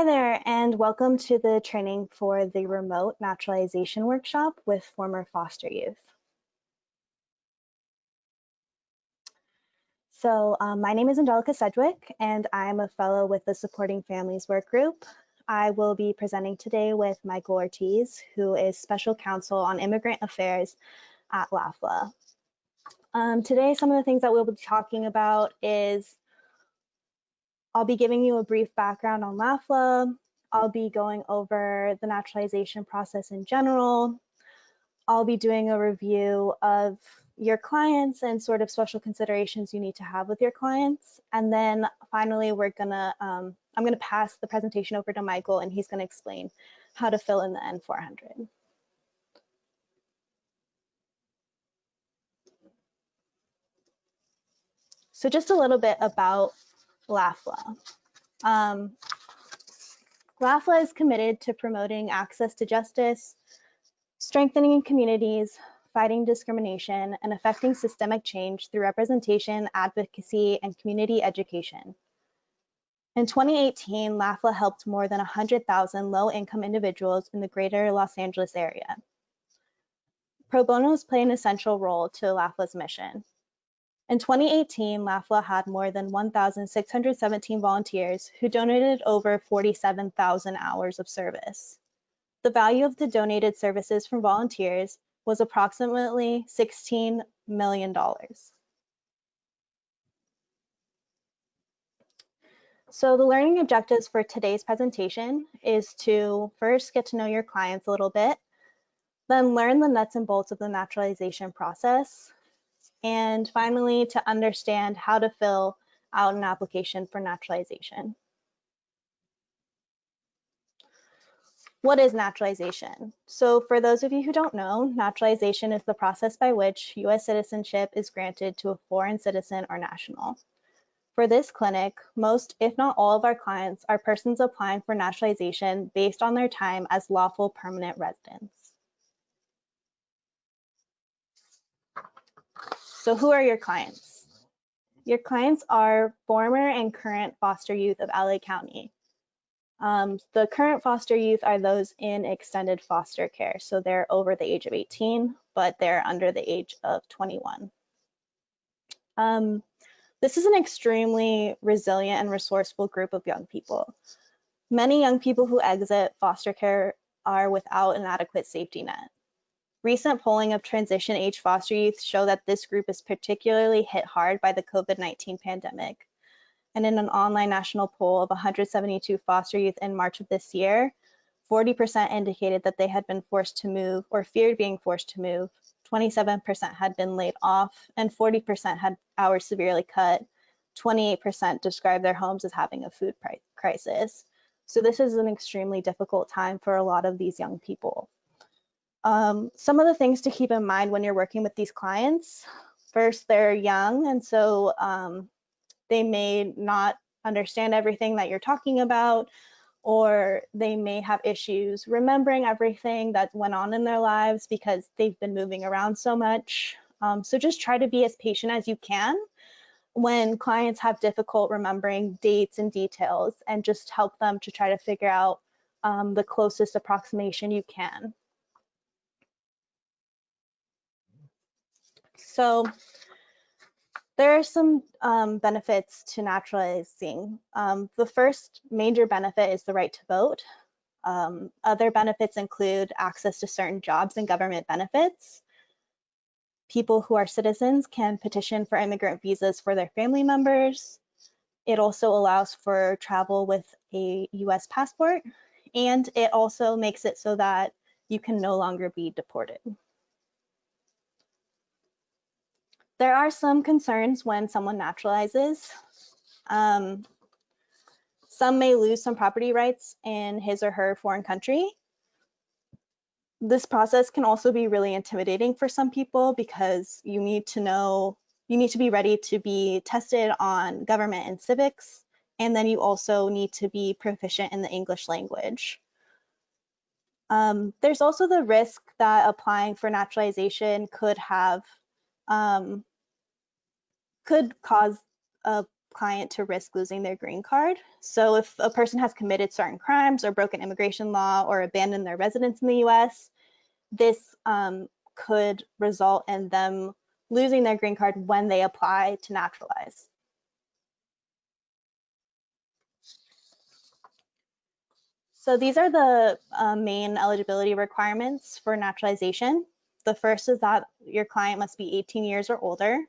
Hi there, and welcome to the training for the remote naturalization workshop with former foster youth. My name is Angelica Sedgwick, and I'm a fellow with the Supporting Families Work Group. I will be presenting today with Michael Ortiz, who is Special Counsel on Immigrant Affairs at LAFLA. Today, some of the things that we'll be talking about is I'll be giving you a brief background on LAFLA. I'll be going over the naturalization process in general. I'll be doing a review of your clients and sort of special considerations you need to have with your clients. And then finally, I'm gonna pass the presentation over to Michael, and he's gonna explain how to fill in the N400. So just a little bit about LAFLA. LAFLA is committed to promoting access to justice, strengthening communities, fighting discrimination, and affecting systemic change through representation, advocacy, and community education. In 2018, LAFLA helped more than 100,000 low-income individuals in the greater Los Angeles area. Pro bonos play an essential role to LAFLA's mission. In 2018, LAFLA had more than 1,617 volunteers who donated over 47,000 hours of service. The value of the donated services from volunteers was approximately $16 million. So the learning objectives for today's presentation is to first get to know your clients a little bit, then learn the nuts and bolts of the naturalization process, and finally to understand how to fill out an application for naturalization. What is naturalization? So for those of you who don't know, naturalization is the process by which US citizenship is granted to a foreign citizen or national. For this clinic, most, if not all of our clients are persons applying for naturalization based on their time as lawful permanent residents. So who are your clients? Your clients are former and current foster youth of LA County. The current foster youth are those in extended foster care. So they're over the age of 18, but they're under the age of 21. This is an extremely resilient and resourceful group of young people. Many young people who exit foster care are without an adequate safety net. Recent polling of transition age foster youth show that this group is particularly hit hard by the COVID-19 pandemic. And in an online national poll of 172 foster youth in March of this year, 40% indicated that they had been forced to move or feared being forced to move, 27% had been laid off, and 40% had hours severely cut. 28% described their homes as having a food crisis. So this is an extremely difficult time for a lot of these young people. Some of the things to keep in mind when you're working with these clients, first, they're young, and so they may not understand everything that you're talking about, or they may have issues remembering everything that went on in their lives because they've been moving around so much. So just try to be as patient as you can when clients have difficult remembering dates and details, and just help them to try to figure out the closest approximation you can. So there are some benefits to naturalizing. The first major benefit is the right to vote. Other benefits include access to certain jobs and government benefits. People who are citizens can petition for immigrant visas for their family members. It also allows for travel with a US passport, and it also makes it so that you can no longer be deported. There are some concerns when someone naturalizes. Some may lose some property rights in his or her foreign country. This process can also be really intimidating for some people because you need to be ready to be tested on government and civics, and then you also need to be proficient in the English language. There's also the risk that applying for naturalization could cause client to risk losing their green card. So if a person has committed certain crimes or broken immigration law or abandoned their residence in the US, this could result in them losing their green card when they apply to naturalize. So these are the main eligibility requirements for naturalization. The first is that your client must be 18 years or older.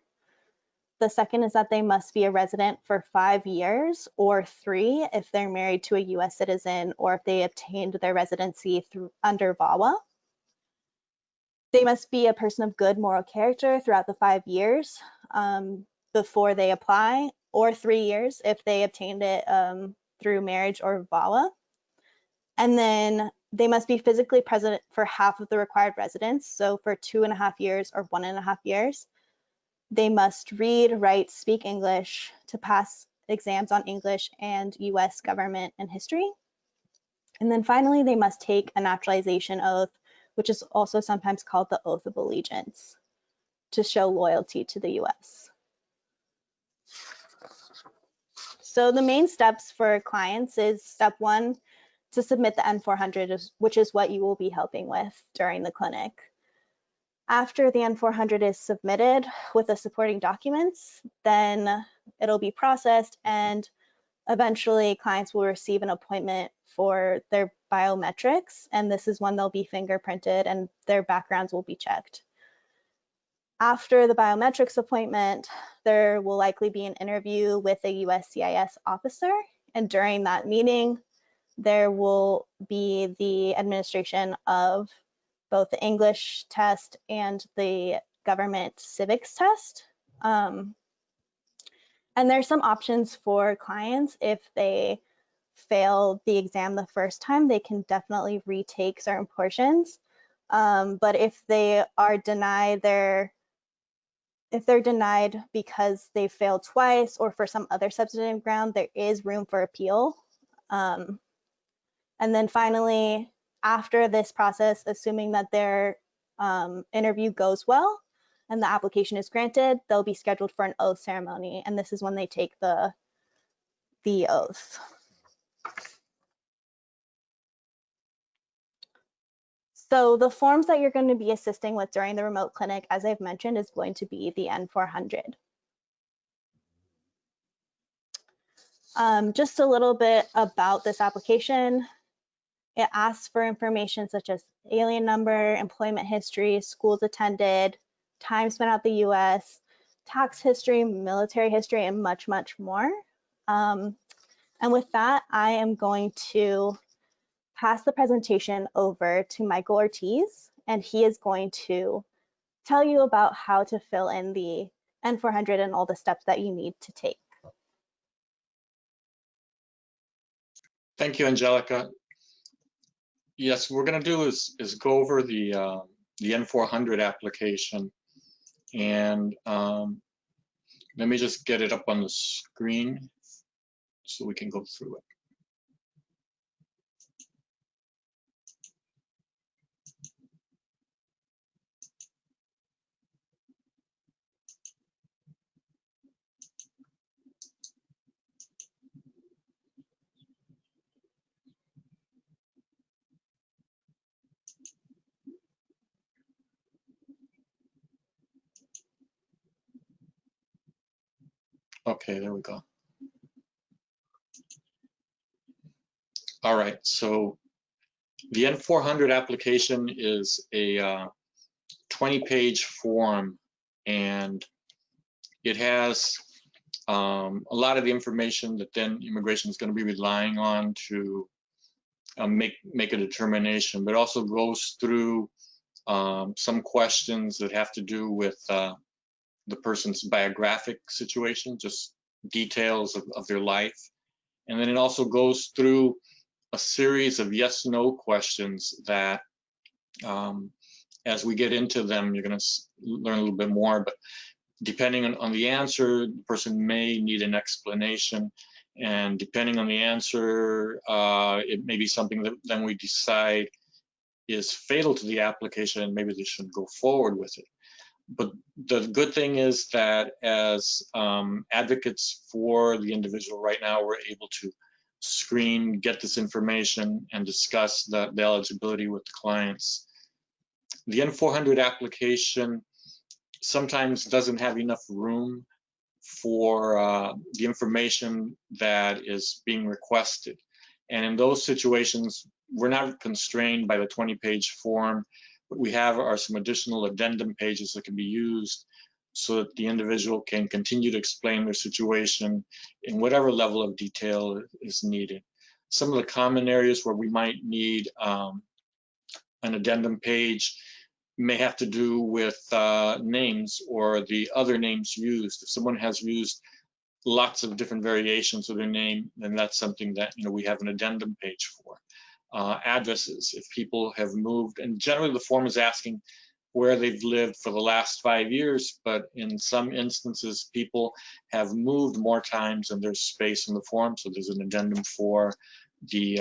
The second is that they must be a resident for 5 years or 3 if they're married to a US citizen or if they obtained their residency under VAWA. They must be a person of good moral character throughout the 5 years before they apply, or 3 years if they obtained it through marriage or VAWA. And then they must be physically present for half of the required residence, so for 2.5 years or 1.5 years. They must read, write, speak English to pass exams on English and US government and history. And then finally, they must take a naturalization oath, which is also sometimes called the Oath of Allegiance, to show loyalty to the US. So the main steps for clients is step 1, to submit the N400, which is what you will be helping with during the clinic. After the N400 is submitted with the supporting documents, then it'll be processed and eventually clients will receive an appointment for their biometrics, and this is when they'll be fingerprinted and their backgrounds will be checked. After the biometrics appointment, there will likely be an interview with a USCIS officer, and during that meeting, there will be the administration of both the English test and the government civics test. And there's some options for clients. If they fail the exam the first time, they can definitely retake certain portions. But if they are denied if they're denied because they failed twice or for some other substantive ground, there is room for appeal. And then finally, after this process, assuming that their interview goes well and the application is granted, they'll be scheduled for an oath ceremony. And this is when they take the oath. So the forms that you're going to be assisting with during the remote clinic, as I've mentioned, is going to be the N400. Just a little bit about this application. It asks for information such as alien number, employment history, schools attended, time spent at the US, tax history, military history, and much, much more. And with that, I am going to pass the presentation over to Michael Ortiz, and he is going to tell you about how to fill in the N400 and all the steps that you need to take. Thank you, Angelica. Yes, what we're going to do is go over the N400 application, and let me just get it up on the screen so we can go through it. Okay, there we go. All right, so the N400 application is a 20-page form, and it has a lot of the information that then immigration is going to be relying on to make a determination, but also goes through some questions that have to do with the person's biographic situation, just details of their life. And then it also goes through a series of yes/no questions that, as we get into them, you're going to learn a little bit more. But depending on the answer, the person may need an explanation. And depending on the answer, it may be something that then we decide is fatal to the application and maybe they shouldn't go forward with it. But the good thing is that as advocates for the individual right now, we're able to screen, get this information, and discuss the eligibility with the clients. The N400 application sometimes doesn't have enough room for the information that is being requested. And in those situations, we're not constrained by the 20-page form. What we have are some additional addendum pages that can be used so that the individual can continue to explain their situation in whatever level of detail is needed. Some of the common areas where we might need an addendum page may have to do with names or the other names used. If someone has used lots of different variations of their name, then that's something that we have an addendum page for. Addresses, if people have moved, and generally the form is asking where they've lived for the last 5 years, but in some instances people have moved more times than there's space in the form, so there's an addendum for the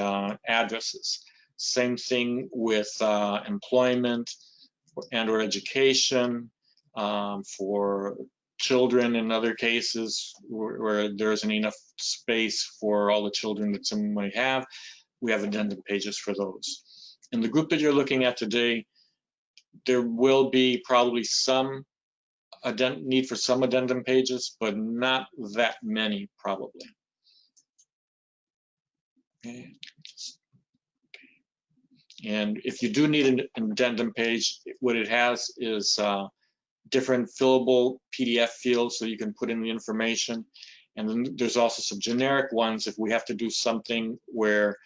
addresses. Same thing with employment and or education, for children in other cases where there isn't enough space for all the children that someone might have. We have addendum pages for those. In the group that you're looking at today, there will be probably some need for some addendum pages, but not that many probably. Okay. And if you do need an addendum page, what it has is different fillable PDF fields so you can put in the information. And then there's also some generic ones if we have to do something where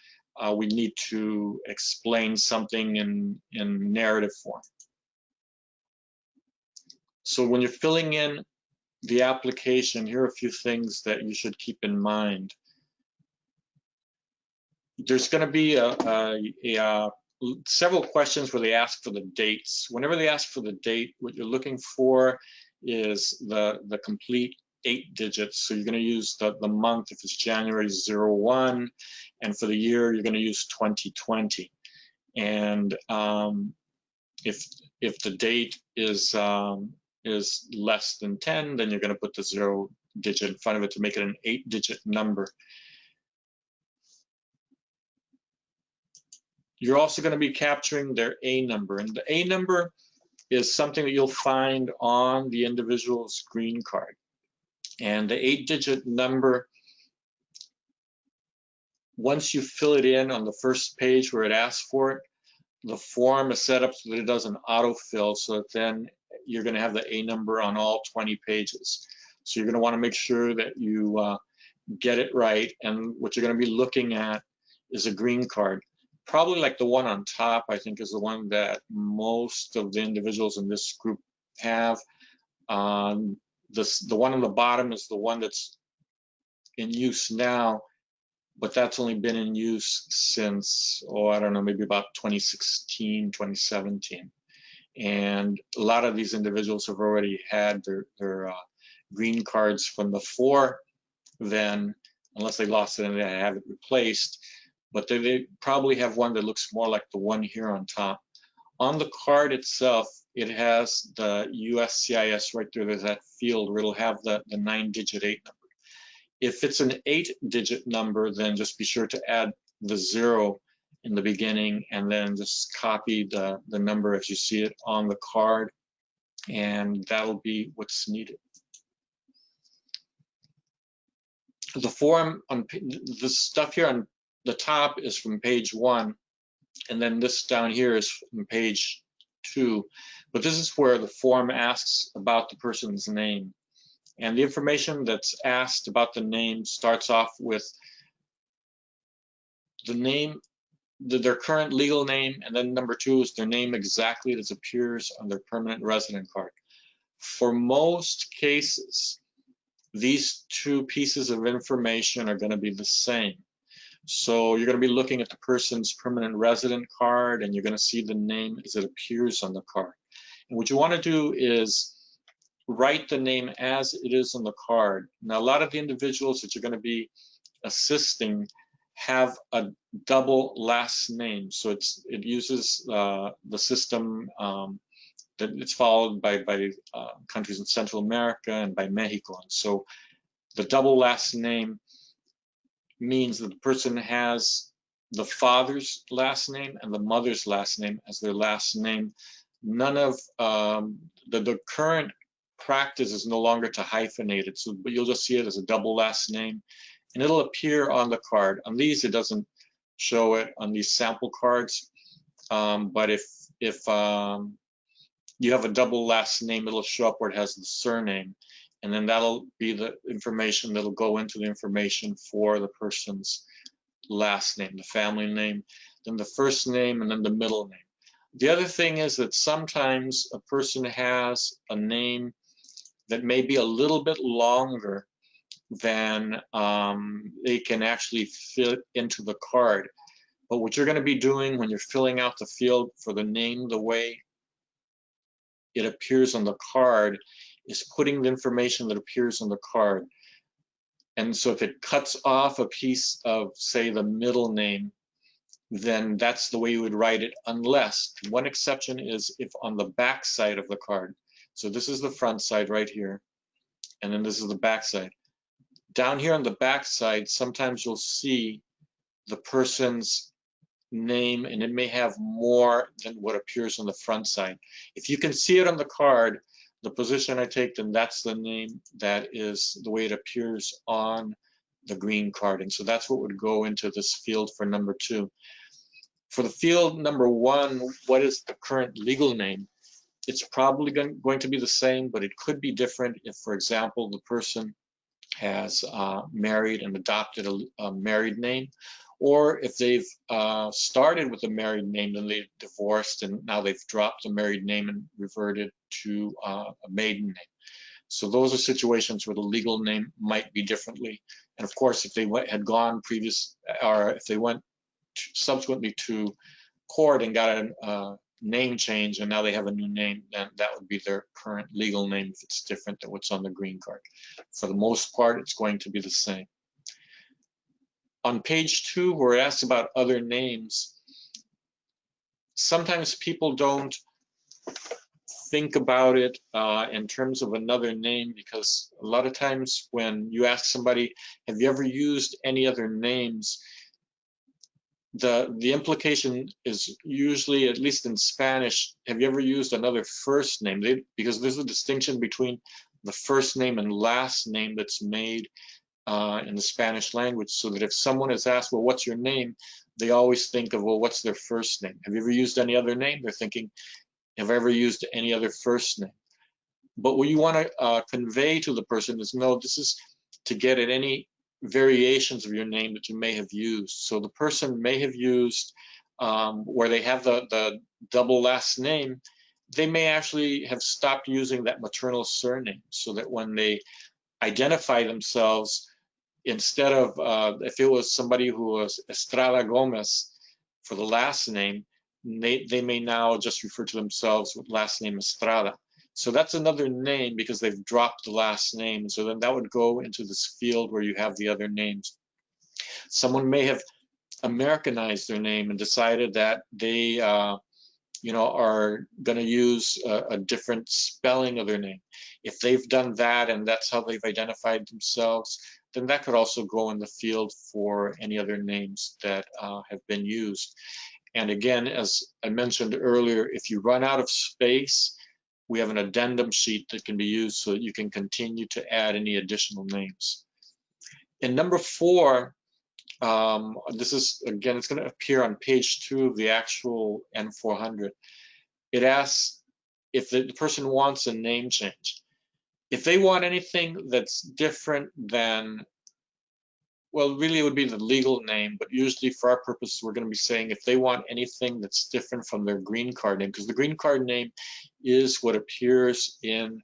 we need to explain something in narrative form. So when you're filling in the application, here are a few things that you should keep in mind. There's going to be several questions where they ask for the dates. Whenever they ask for the date, what you're looking for is the complete 8 digits. So you're going to use the month if it's January 01, and for the year you're going to use 2020. And if the date is less than 10, then you're going to put the 0 digit in front of it to make it an 8-digit number. You're also going to be capturing their A number, and the A number is something that you'll find on the individual's green card. And the 8-digit number, once you fill it in on the first page where it asks for it, the form is set up so that it does an autofill, so that then you're going to have the A number on all 20 pages. So you're going to want to make sure that you get it right, and what you're going to be looking at is a green card. Probably like the one on top, I think, is the one that most of the individuals in this group have. The one on the bottom is the one that's in use now, but that's only been in use since, I don't know, maybe about 2016, 2017. And a lot of these individuals have already had their green cards from before then, unless they lost it and they have it replaced. But they probably have one that looks more like the one here on top. On the card itself, it has the USCIS right there. There's that field where it'll have the 9-digit 8 number. If it's an 8-digit number, then just be sure to add the 0 in the beginning and then just copy the number as you see it on the card, and that'll be what's needed. The form on this stuff here on the top is from page 1, and then this down here is from page 2. But this is where the form asks about the person's name. And the information that's asked about the name starts off with the name, their current legal name, and then number 2 is their name exactly as appears on their permanent resident card. For most cases, these 2 pieces of information are going to be the same. So you're going to be looking at the person's permanent resident card, and you're going to see the name as it appears on the card. And what you want to do is write the name as it is on the card. Now, a lot of the individuals that you're going to be assisting have a double last name. So it uses the system It's followed by countries in Central America and by Mexico. And so the double last name means that the person has the father's last name and the mother's last name as their last name. None of the current practice is no longer to hyphenate it, so but you'll just see it as a double last name, and it'll appear on the card. On these, it doesn't show it on these sample cards, but if you have a double last name, it'll show up where it has the surname, and then that'll be the information that'll go into the information for the person's last name, the family name, then the first name, and then the middle name. The other thing is that sometimes a person has a name that may be a little bit longer than they can actually fit into the card. But what you're going to be doing when you're filling out the field for the name the way it appears on the card is putting the information that appears on the card. And so if it cuts off a piece of, say, the middle name, then that's the way you would write it, unless one exception is if on the back side of the card. So this is the front side right here, and then this is the back side. Down here on the back side, sometimes you'll see the person's name, and it may have more than what appears on the front side. If you can see it on the card, the position I take, then that's the name that is the way it appears on the green card. And so that's what would go into this field for number 2. For the field number 1, what is the current legal name? It's probably going to be the same, but it could be different if, for example, the person has married and adopted a married name, or if they've started with a married name, then they've divorced and now they've dropped the married name and reverted to a maiden name. So those are situations where the legal name might be differently. And of course, if they had gone previous, or if they went subsequently to court and got a name change and now they have a new name, then that would be their current legal name if it's different than what's on the green card. For the most part, it's going to be the same. On page 2, where it asks about other names, sometimes people don't think about it in terms of another name, because a lot of times when you ask somebody, have you ever used any other names, the implication is usually, at least in Spanish, have you ever used another first name? Because there's a distinction between the first name and last name that's made in the Spanish language, so that if someone is asked, well, what's your name? They always think of, well, what's their first name? Have you ever used any other name? They're thinking, have I ever used any other first name? But what you want to convey to the person is, no, this is to get at any variations of your name that you may have used. So the person may have used, where they have the double last name, they may actually have stopped using that maternal surname, so that when they identify themselves, instead of, if it was somebody who was Estrada Gomez for the last name, they may now just refer to themselves with last name Estrada. So that's another name because they've dropped the last name. So then that would go into this field where you have the other names. Someone may have Americanized their name and decided that they are going to use a different spelling of their name. If they've done that and that's how they've identified themselves, then that could also go in the field for any other names that have been used. And again, as I mentioned earlier, if you run out of space, we have an addendum sheet that can be used so that you can continue to add any additional names. In number 4, this is, again, it's going to appear on page 2 of the actual N400. It asks if the person wants a name change. If they want anything that's different than, well, really it would be the legal name, but usually for our purposes, we're going to be saying if they want anything that's different from their green card name, because the green card name is what appears in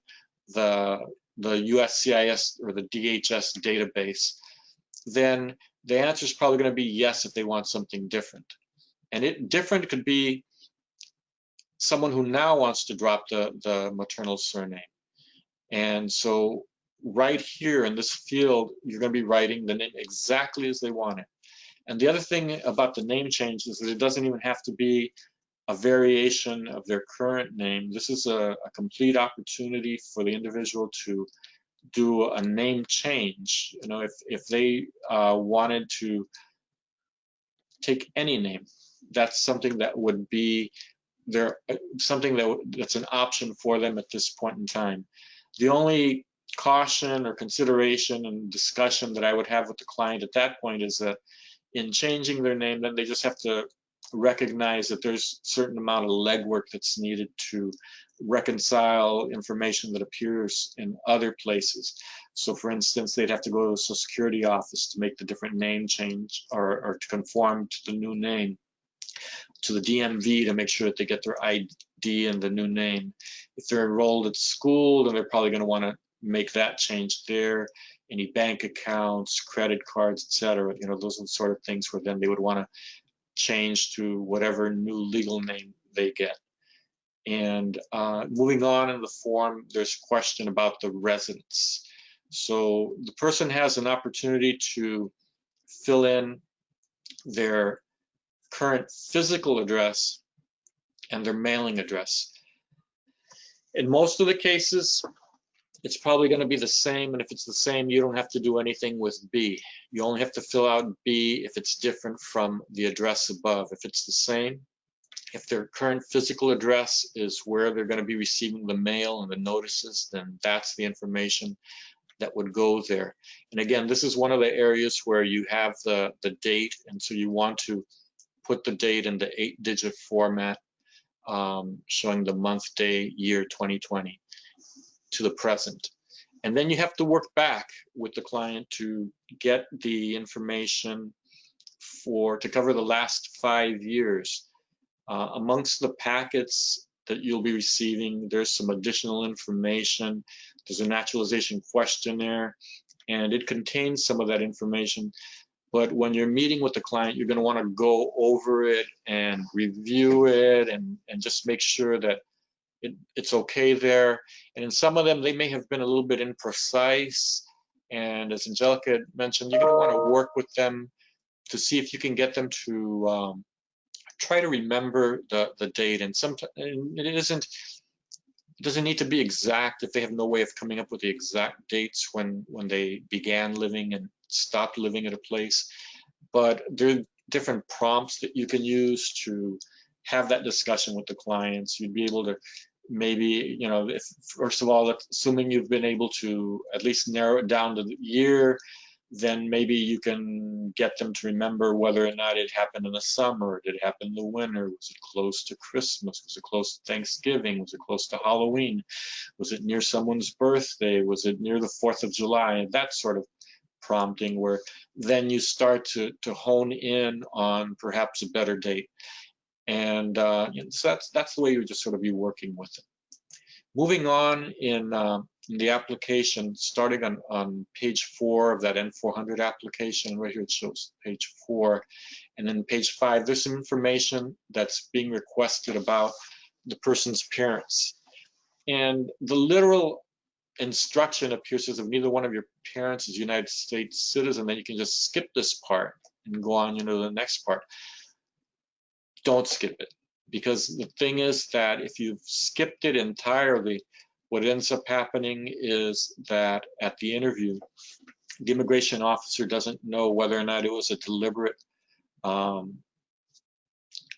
the USCIS or the DHS database, then the answer is probably going to be yes if they want something different. And different could be someone who now wants to drop the maternal surname. And so right here in this field, you're going to be writing the name exactly as they want it. And the other thing about the name change is that it doesn't even have to be a variation of their current name. This is a complete opportunity for the individual to do a name change. You know, if they wanted to take any name, that's something that would be there, something that's an option for them at this point in time. The only caution or consideration and discussion that I would have with the client at that point is that in changing their name, then they just have to recognize that there's a certain amount of legwork that's needed to reconcile information that appears in other places. So for instance, they'd have to go to the Social Security office to make the different name change, or to conform to the new name, to the DMV to make sure that they get their ID and the new name. If they're enrolled at school, then they're probably going to want to make that change there. Any bank accounts, credit cards, etc. You know, those are the sort of things where then they would want to change to whatever new legal name they get. And moving on in the form, there's a question about the residence. So the person has an opportunity to fill in their current physical address and their mailing address. In most of the cases, it's probably going to be the same, and if it's the same, you don't have to do anything with B. You only have to fill out B if it's different from the address above. If it's the same, if their current physical address is where they're going to be receiving the mail and the notices, then that's the information that would go there. And again, this is one of the areas where you have the date, and so you want to put the date in the 8-digit format, showing the month, day, year 2020 to the present. And then you have to work back with the client to get the information to cover the last 5 years. Amongst the packets that you'll be receiving, there's some additional information. There's a naturalization questionnaire, and it contains some of that information. But when you're meeting with the client, you're going to want to go over it and review it and just make sure that it's okay there. And in some of them, they may have been a little bit imprecise. And as Angelica had mentioned, you're going to want to work with them to see if you can get them to try to remember the date. And sometimes it doesn't need to be exact if they have no way of coming up with the exact dates when they began living and stopped living at a place. But there are different prompts that you can use to have that discussion with the clients. You'd be able to maybe, you know, if first of all, assuming you've been able to at least narrow it down to the year, then maybe you can get them to remember whether or not it happened in the summer, did it happen in the winter, was it close to Christmas, was it close to Thanksgiving, was it close to Halloween, was it near someone's birthday, was it near the 4th of July, that sort of prompting, where then you start to hone in on perhaps a better date. And so that's the way you would just sort of be working with it. Moving on in the application, starting on page 4 of that N400 application, right here it shows page 4, and then page 5, there's some information that's being requested about the person's parents. And the literal instruction appears as if neither one of your parents is a United States citizen, then you can just skip this part and go on, you know, to the next part. Don't skip it, because the thing is that if you've skipped it entirely, what ends up happening is that at the interview, the immigration officer doesn't know whether or not it was a deliberate on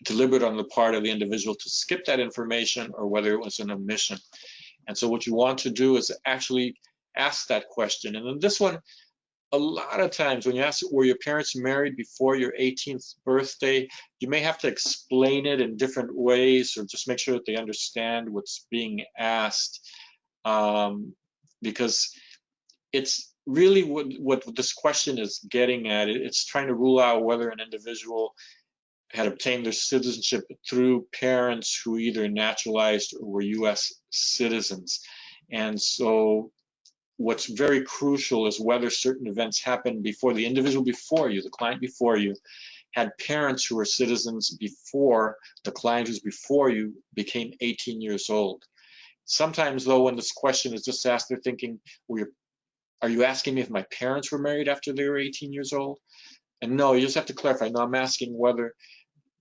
the part of the individual to skip that information or whether it was an omission. And so what you want to do is actually ask that question. And then this one, a lot of times when you ask, were your parents married before your 18th birthday, you may have to explain it in different ways or just make sure that they understand what's being asked, because it's really what this question is getting at. It's trying to rule out whether an individual had obtained their citizenship through parents who either naturalized or were US citizens. And so what's very crucial is whether certain events happened before the individual before you, the client before you, had parents who were citizens before the client who's before you became 18 years old. Sometimes though, when this question is just asked, they're thinking, well, are you asking me if my parents were married after they were 18 years old? And no, you just have to clarify, no, I'm asking whether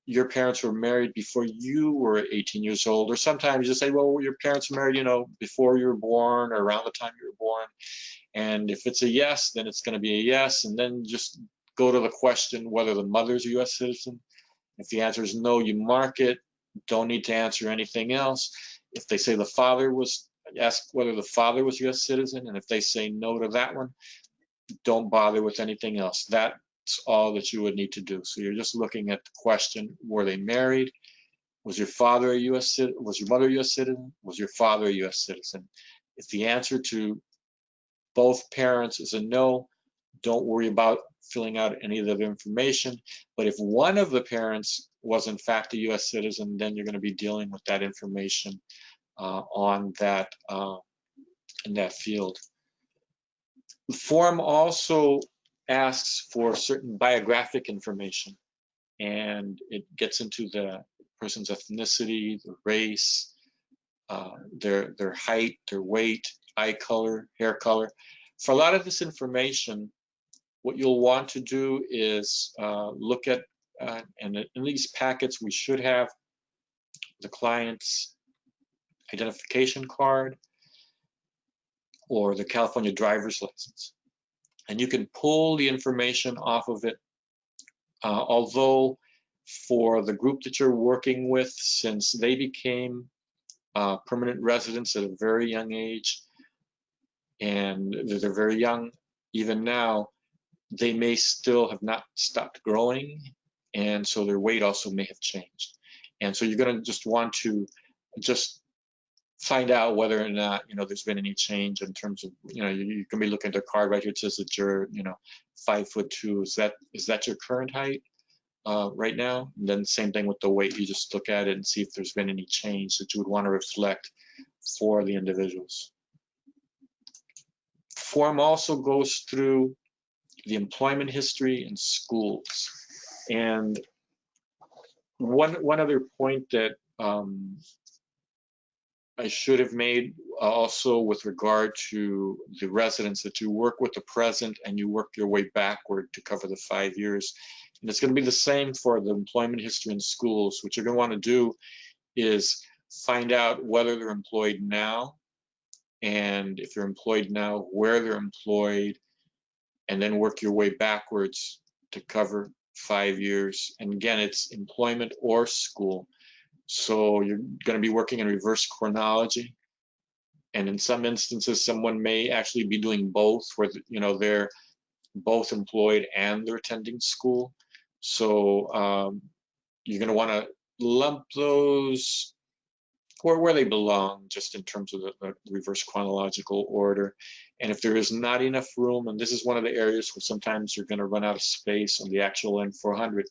your parents were married before you were 18 years old, or sometimes you say, well, your parents were married, before you were born or around the time you were born. And if it's a yes, then it's going to be a yes. And then just go to the question whether the mother's a U.S. citizen. If the answer is no, you mark it. Don't need to answer anything else. If they say ask whether the father was a U.S. citizen. And if they say no to that one, don't bother with anything else. That's all that you would need to do. So you're just looking at the question, were they married? Was your father a U.S. citizen? Was your mother a U.S. citizen? Was your father a U.S. citizen? If the answer to both parents is a no, don't worry about filling out any of the information. But if one of the parents was in fact a U.S. citizen, then you're going to be dealing with that information on that in that field. The form also asks for certain biographic information, and it gets into the person's ethnicity, the race, their height, their weight, eye color, hair color. For a lot of this information, what you'll want to do is look at, and in these packets, we should have the client's identification card or the California driver's license. And you can pull the information off of it. Although for the group that you're working with, since they became permanent residents at a very young age, and they're very young even now, they may still have not stopped growing, and so their weight also may have changed. And so you're going to just want to just find out whether or not there's been any change in terms of you can be looking at their card right here. It says that you're 5'2". Is that your current height right now? And then same thing with the weight. You just look at it and see if there's been any change that you would want to reflect for the individuals. Form also goes through the employment history in schools. And one other point that I should have made also with regard to the residents, that you work with the present and you work your way backward to cover the 5 years. And it's going to be the same for the employment history in schools. What you're going to want to do is find out whether they're employed now, and if they're employed now, where they're employed, and then work your way backwards to cover 5 years. And again, it's employment or school. So you're going to be working in reverse chronology. And in some instances, someone may actually be doing both, where they're both employed and they're attending school. So you're going to want to lump those where they belong, just in terms of the reverse chronological order. And if there is not enough room, and this is one of the areas where sometimes you're going to run out of space on the actual N400,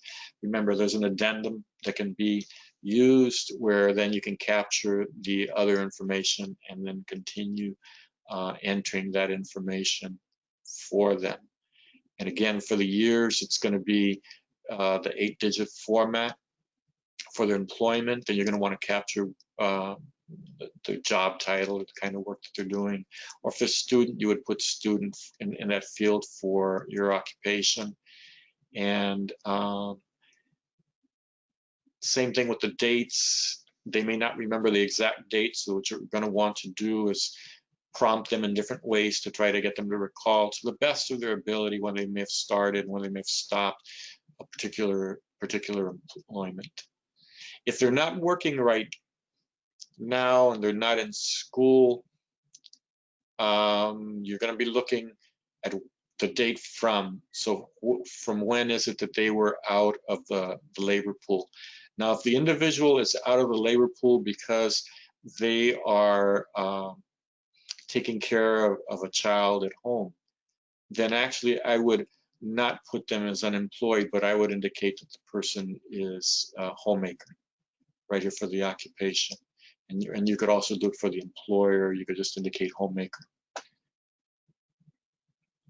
remember there's an addendum that can be used where then you can capture the other information and then continue entering that information for them. And again, for the years, it's going to be the 8-digit format. For their employment, then you're going to want to capture the job title, the kind of work that they're doing. Or if they're student, you would put student in that field for your occupation. And same thing with the dates. They may not remember the exact date, so what you're going to want to do is prompt them in different ways to try to get them to recall to the best of their ability when they may have started, when they may have stopped a particular employment. If they're not working right now and they're not in school, you're going to be looking at the date from. So from when is it that they were out of the labor pool? Now, if the individual is out of the labor pool because they are taking care of a child at home, then actually I would not put them as unemployed, but I would indicate that the person is a homemaker right here for the occupation. And you could also do it for the employer. You could just indicate homemaker.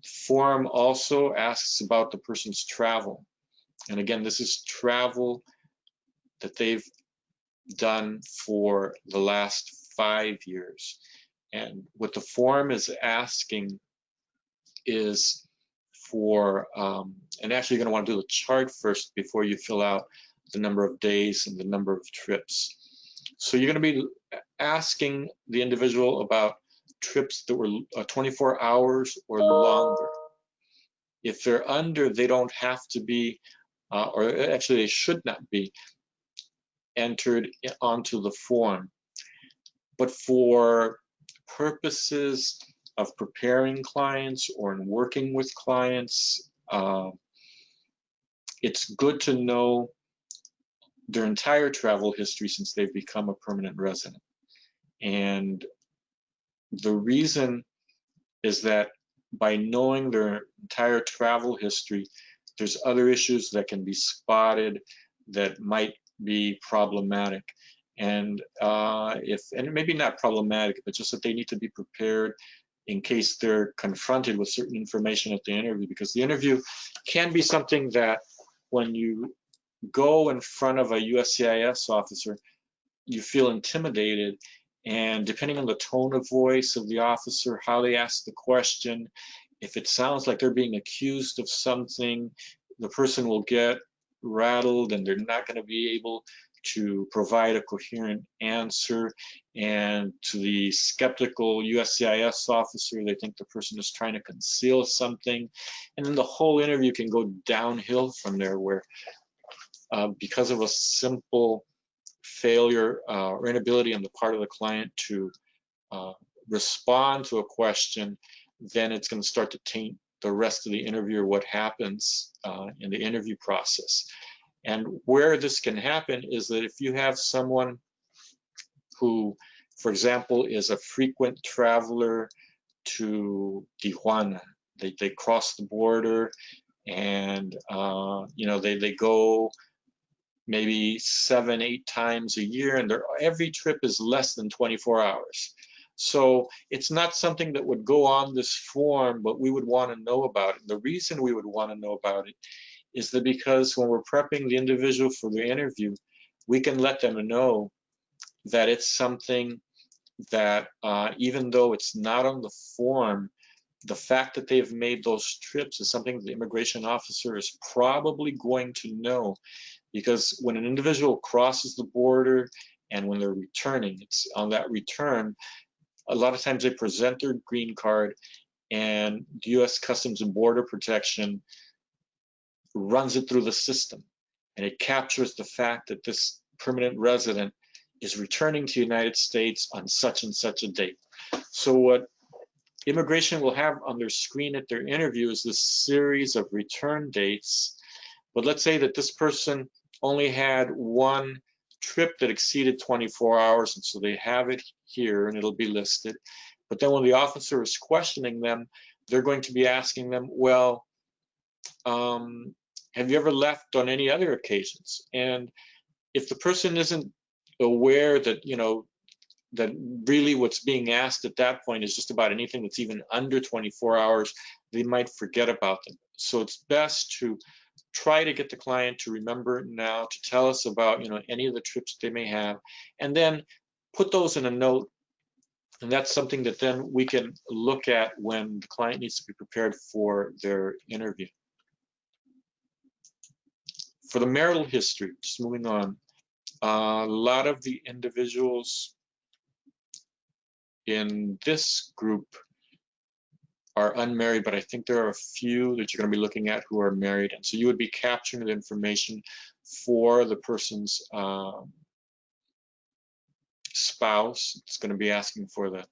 Form also asks about the person's travel. And again, this is travel that they've done for the last 5 years. And what the form is asking is for, and actually you're going to want to do the chart first before you fill out the number of days and the number of trips. So you're going to be asking the individual about trips that were 24 hours or longer. If they're under, they don't have to be, or actually they should not be entered onto the form. But for purposes of preparing clients or in working with clients, it's good to know their entire travel history since they've become a permanent resident. And the reason is that by knowing their entire travel history, there's other issues that can be spotted that might be problematic. And and maybe not problematic, but just that they need to be prepared in case they're confronted with certain information at the interview, because the interview can be something that when you go in front of a USCIS officer, you feel intimidated, and depending on the tone of voice of the officer, how they ask the question, if it sounds like they're being accused of something, the person will get rattled and they're not going to be able to provide a coherent answer. And to the skeptical USCIS officer, they think the person is trying to conceal something. And then the whole interview can go downhill from there, where because of a simple failure or inability on the part of the client to respond to a question, then it's going to start to taint the rest of the interview or what happens in the interview process. And where this can happen is that if you have someone who, for example, is a frequent traveler to Tijuana, they cross the border and they go maybe 7-8 times a year, and every trip is less than 24 hours. So it's not something that would go on this form, but we would want to know about it. The reason we would want to know about it is that because when we're prepping the individual for the interview, we can let them know that it's something that even though it's not on the form, the fact that they've made those trips is something the immigration officer is probably going to know. Because when an individual crosses the border and when they're returning, it's on that return, a lot of times they present their green card, and the U.S. Customs and Border Protection runs it through the system, and it captures the fact that this permanent resident is returning to the United States on such and such a date. So what immigration will have on their screen at their interview is this series of return dates. But let's say that this person only had one trip that exceeded 24 hours, and so they have it here and it'll be listed. But then when the officer is questioning them, they're going to be asking them, well, have you ever left on any other occasions? And if the person isn't aware that, that really what's being asked at that point is just about anything that's even under 24 hours, they might forget about them. So it's best to try to get the client to remember now to tell us about any of the trips they may have, and then put those in a note. And that's something that then we can look at when the client needs to be prepared for their interview. For the marital history, just moving on, a lot of the individuals in this group are unmarried, but I think there are a few that you're going to be looking at who are married. And so you would be capturing the information for the person's spouse. It's going to be asking for the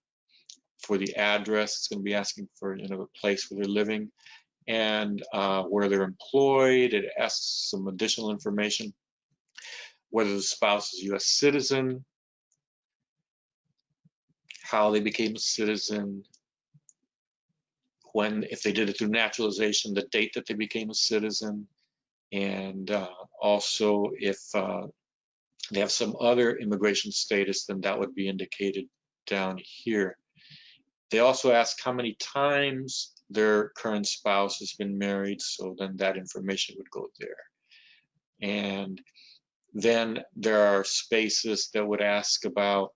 address. It's going to be asking for the place where they're living and where they're employed. It asks some additional information, whether the spouse is a U.S. citizen, how they became a citizen, if they did it through naturalization, the date that they became a citizen, and also if they have some other immigration status, then that would be indicated down here. They also ask how many times their current spouse has been married, so then that information would go there. And then there are spaces that would ask about,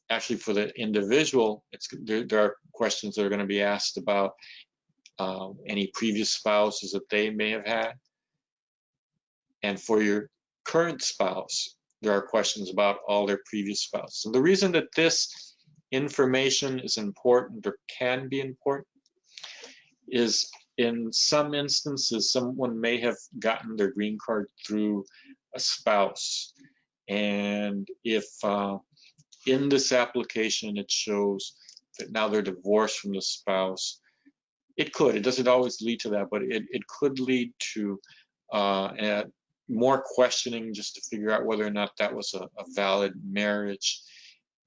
actually for the individual, there are questions that are going to be asked about any previous spouses that they may have had. And for your current spouse, there are questions about all their previous spouses. And the reason that this information is important or can be important is in some instances, someone may have gotten their green card through a spouse. And if in this application it shows that now they're divorced from the spouse, it doesn't always lead to that, but it could lead to more questioning just to figure out whether or not that was a valid marriage,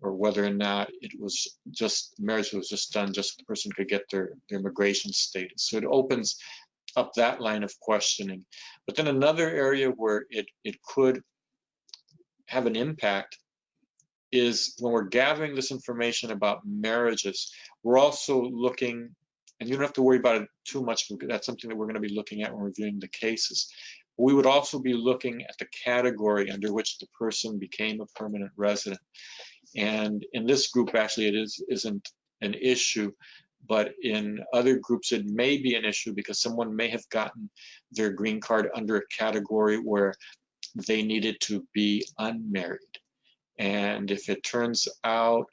or whether or not it was just marriage was just done just so the person could get their immigration status. So it opens up that line of questioning. But then another area where it could have an impact is when we're gathering this information about marriages, we're also looking, and you don't have to worry about it too much, because that's something that we're going to be looking at when reviewing the cases. We would also be looking at the category under which the person became a permanent resident. And in this group, actually, it isn't an issue, but in other groups, it may be an issue because someone may have gotten their green card under a category where they needed to be unmarried. And if it turns out,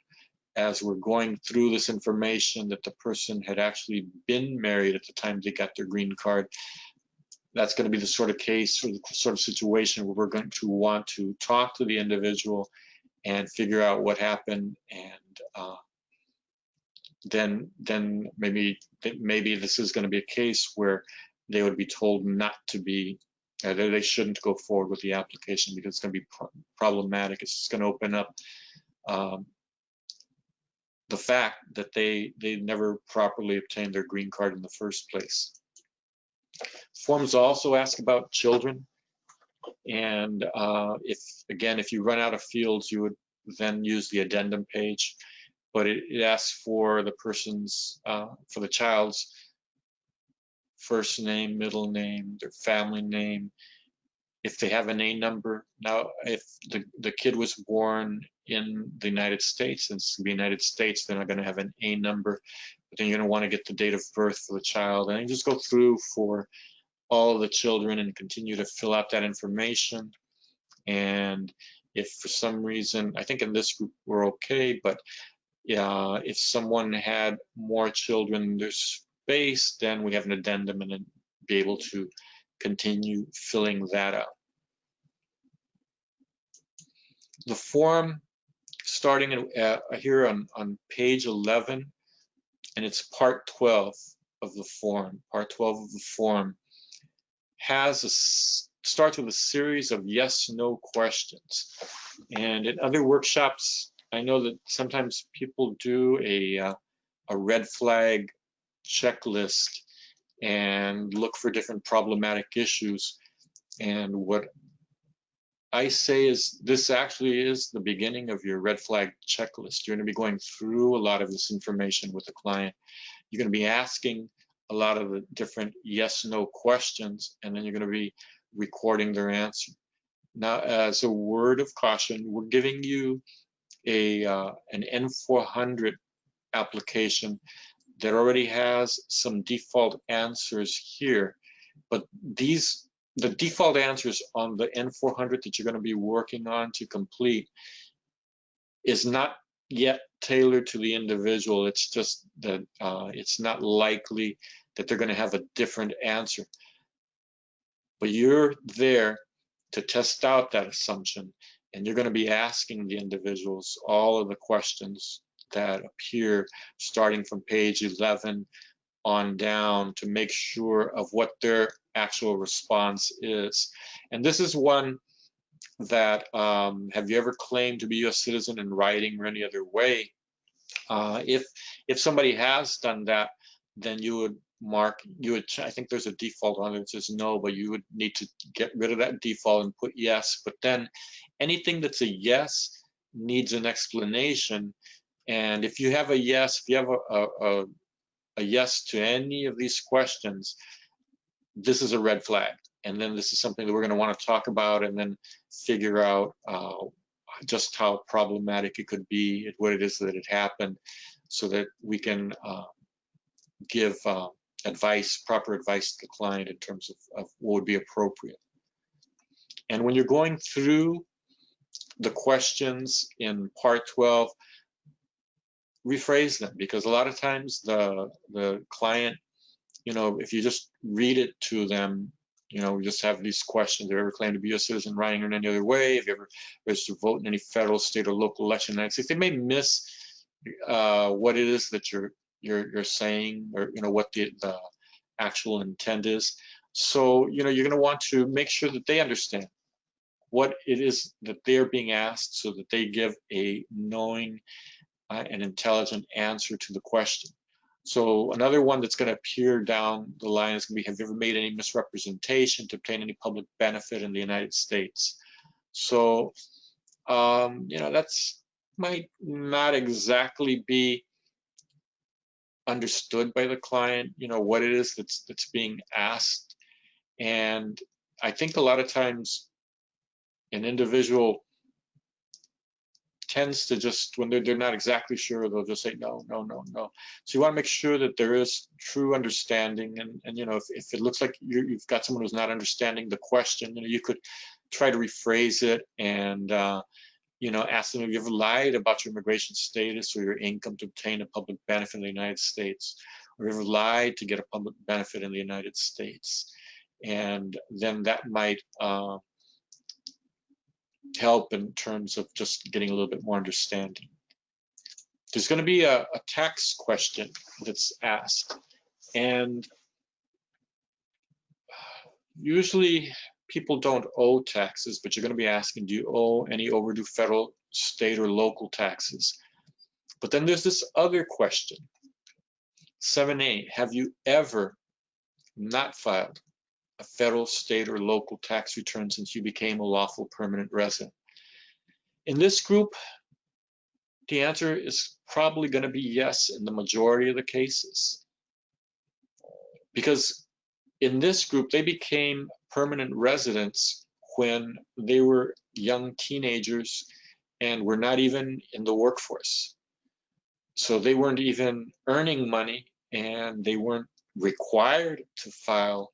as we're going through this information, that the person had actually been married at the time they got their green card, that's going to be the sort of case or the sort of situation where we're going to want to talk to the individual and figure out what happened, and then maybe this is going to be a case where they would be told not to be, they shouldn't go forward with the application because it's going to be problematic. It's just going to open up the fact that they never properly obtained their green card in the first place. Forms also ask about children, and if you run out of fields, you would then use the addendum page, but it asks for the person's, for the child's first name, middle name, their family name, if they have an A number. Now, if the kid was born in the United States, and it's going to be United States, they're not going to have an A number, but then you're going to want to get the date of birth for the child, and you just go through for all of the children and continue to fill out that information. And if for some reason, I think in this group we're okay, but if someone had more children, there's space, then we have an addendum and then be able to continue filling that out. The form, starting here on page 11, and it's part 12 of the form. Part 12 of the form starts with a series of yes/no questions. And in other workshops, I know that sometimes people do a red flag checklist and look for different problematic issues. And what I say is this actually is the beginning of your red flag checklist. You're going to be going through a lot of this information with the client. You're going to be asking a lot of the different yes/no questions, and then you're going to be recording their answer. Now, as a word of caution, we're giving you an N400 application that already has some default answers here, but the default answers on the N400 that you're going to be working on to complete is not yet tailored to the individual. It's just that it's not likely that they're going to have a different answer. But you're there to test out that assumption, and you're going to be asking the individuals all of the questions that appear starting from page 11 on down to make sure of what their actual response is. And this is one that, have you ever claimed to be a U.S. citizen in writing or any other way? If somebody has done that, then you would mark, I think there's a default on it that says no, but you would need to get rid of that default and put yes. But then anything that's a yes needs an explanation. And if you have a yes, if you have a yes to any of these questions, this is a red flag. And then this is something that we're going to want to talk about and then figure out just how problematic it could be, what it is that it happened, so that we can give proper advice to the client in terms of what would be appropriate. And when you're going through the questions in part 12, rephrase them, because a lot of times the client, if you just read it to them, we just have these questions. Have you ever claimed to be a citizen, writing in any other way? Have you ever registered to vote in any federal, state, or local election in the United States? They may miss what it is that you're saying, or what the actual intent is. So you're going to want to make sure that they understand what it is that they're being asked, so that they give a knowing and intelligent answer to the question. So another one that's going to appear down the line is going to be, have you ever made any misrepresentation to obtain any public benefit in the United States? So, that's might not exactly be understood by the client, what it is that's being asked. And I think a lot of times an individual tends to just, when they're not exactly sure, they'll just say no, no, no, no. So you want to make sure that there is true understanding. And if it looks like you've got someone who's not understanding the question, you could try to rephrase it and ask them, have you ever lied about your immigration status or your income to obtain a public benefit in the United States? Or have you ever lied to get a public benefit in the United States? And then that might help in terms of just getting a little bit more understanding. There's going to be a tax question that's asked, and usually people don't owe taxes, but you're going to be asking, do you owe any overdue federal, state, or local taxes? But then there's this other question, 7A, have you ever not filed a federal, state, or local tax return since you became a lawful permanent resident? In this group, the answer is probably going to be yes in the majority of the cases, because in this group, they became permanent residents when they were young teenagers and were not even in the workforce. So they weren't even earning money, and they weren't required to file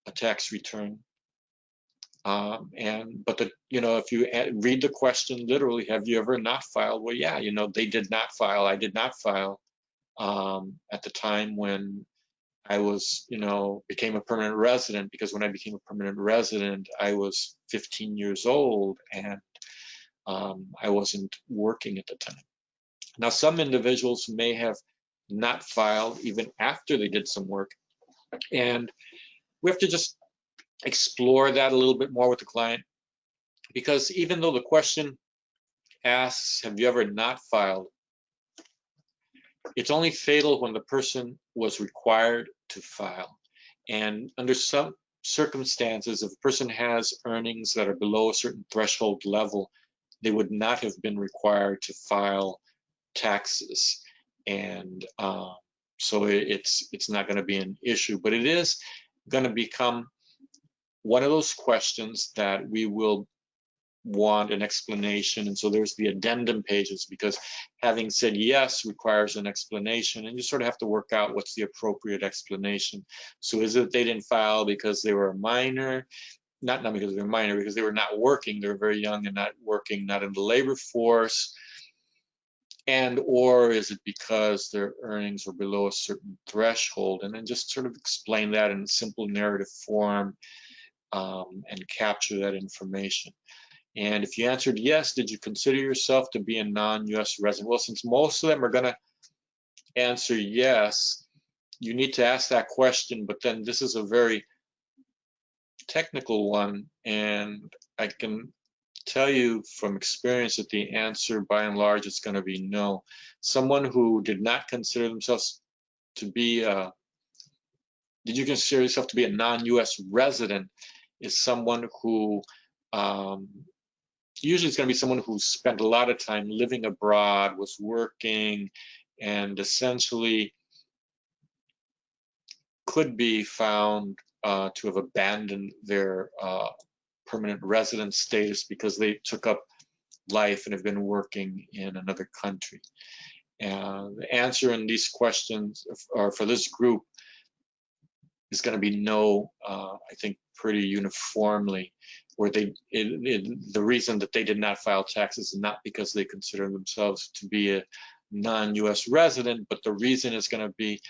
a tax return. If you read the question literally, have you ever not filed? Well, yeah, they did not file. I did not file at the time when I was, became a permanent resident, because when I became a permanent resident, I was 15 years old, and I wasn't working at the time. Now, some individuals may have not filed even after they did some work, and we have to just explore that a little bit more with the client, because even though the question asks, have you ever not filed, it's only fatal when the person was required to file. And under some circumstances, if a person has earnings that are below a certain threshold level, they would not have been required to file taxes. And so it's not going to be an issue, but it is going to become one of those questions that we will want an explanation. And so there's the addendum pages, because having said yes requires an explanation, and you sort of have to work out what's the appropriate explanation. So is it they didn't file because they were a minor? Not because they were minor, because they were not working. They were very young and not working, not in the labor force. Or is it because their earnings were below a certain threshold? And then just sort of explain that in simple narrative form, and capture that information. And if you answered yes, did you consider yourself to be a non-US resident? Well, since most of them are going to answer yes, you need to ask that question, but then this is a very technical one, and I can tell you from experience that the answer by and large is going to be no. Someone who did not consider themselves to be did you consider yourself to be a non-US resident is someone who usually it's going to be someone who spent a lot of time living abroad, was working, and essentially could be found to have abandoned their permanent resident status because they took up life and have been working in another country. And the answer in these questions, or for this group, is going to be no, I think, pretty uniformly. or the reason that they did not file taxes is not because they consider themselves to be a non-US resident, but the reason is going to be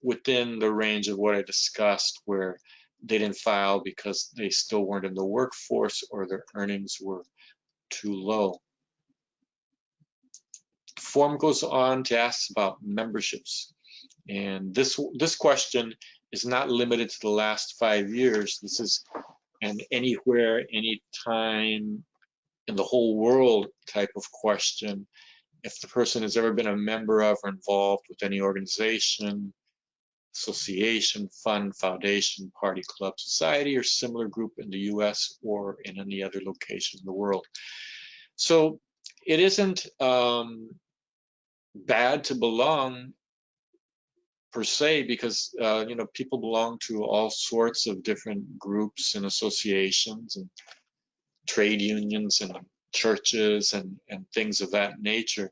within the range of what I discussed, where they didn't file because they still weren't in the workforce or their earnings were too low. The form goes on to ask about memberships. And this question is not limited to the last 5 years. This is an anywhere, anytime in the whole world type of question. If the person has ever been a member of or involved with any organization, association, fund, foundation, party, club, society, or similar group in the US or in any other location in the world. So it isn't bad to belong per se, because people belong to all sorts of different groups and associations and trade unions and churches and things of that nature.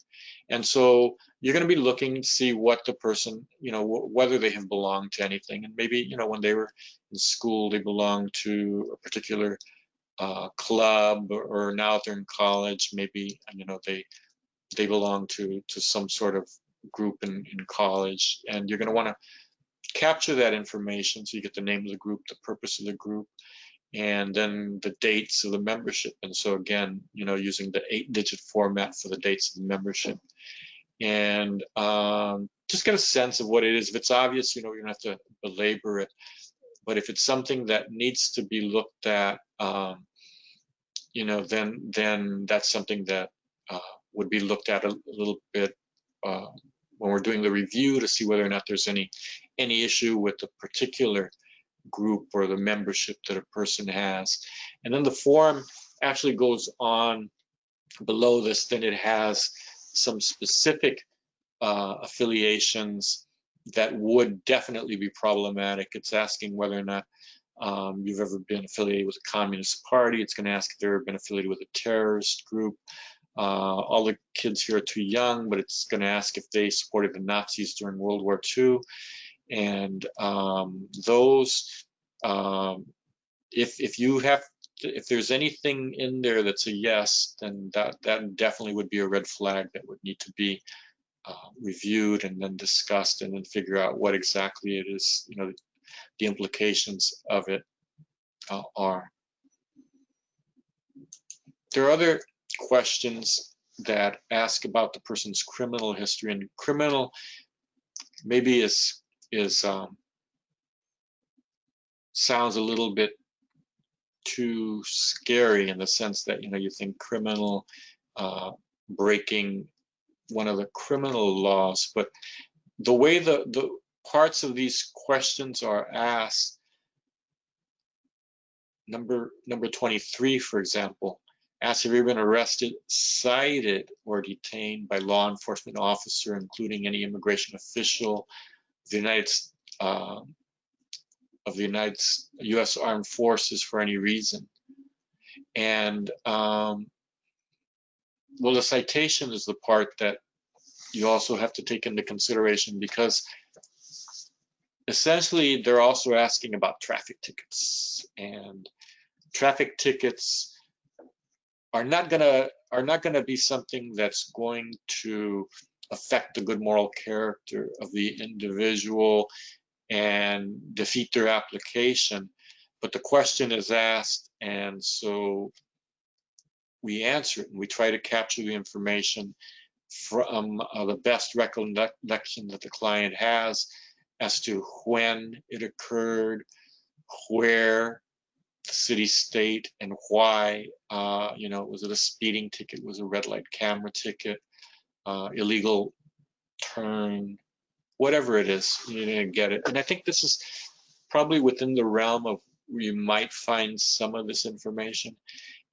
And so you're going to be looking to see what the person, whether they have belonged to anything. And maybe, when they were in school, they belonged to a particular club, or now they're in college, maybe, they belong to some sort of group in college. And you're going to want to capture that information, so you get the name of the group, the purpose of the group, and then the dates of the membership. And so again, using the 8-digit format for the dates of the membership, and just get a sense of what it is. If it's obvious, you don't have to belabor it. But if it's something that needs to be looked at, then that's something that would be looked at a little bit when we're doing the review, to see whether or not there's any issue with the particular group or the membership that a person has. And then the form actually goes on below this. Then it has some specific affiliations that would definitely be problematic. It's asking whether or not you've ever been affiliated with a communist party. It's going to ask if they've ever been affiliated with a terrorist group. All the kids here are too young, but it's going to ask if they supported the Nazis during World War II. And those, if there's anything in there that's a yes, then that definitely would be a red flag that would need to be reviewed and then discussed, and then figure out what exactly it is, the implications of it are. There are other questions that ask about the person's criminal history, and criminal maybe sounds a little bit too scary, in the sense that you think criminal, breaking one of the criminal laws. But the way the parts of these questions are asked, number 23, for example, asks if you've been arrested, cited, or detained by law enforcement officer, including any immigration official of the United U.S. Armed Forces, for any reason. And well, the citation is the part that you also have to take into consideration, because essentially they're also asking about traffic tickets, and traffic tickets are not gonna be something that's going to affect the good moral character of the individual and defeat their application. But the question is asked, and so we answer it, and we try to capture the information from the best recollection that the client has as to when it occurred, where, the city, state, and why. Was it a speeding ticket? Was it a red light camera ticket? Illegal turn? Whatever it is, you're gonna get it. And I think this is probably within the realm of where you might find some of this information.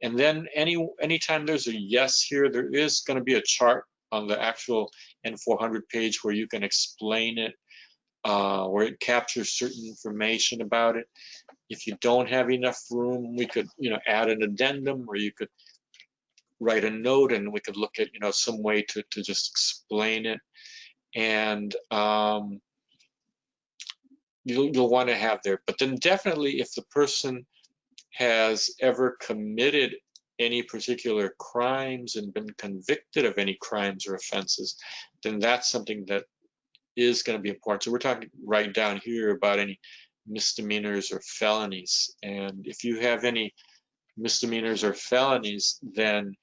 And then anytime there's a yes here, there is going to be a chart on the actual N400 page where you can explain it, where it captures certain information about it. If you don't have enough room, we could, add an addendum, or you could write a note, and we could look at, some way to just explain it. And you'll want to have there. But then definitely, if the person has ever committed any particular crimes and been convicted of any crimes or offenses, then that's something that is going to be important. So we're talking right down here about any misdemeanors or felonies. And if you have any misdemeanors or felonies, then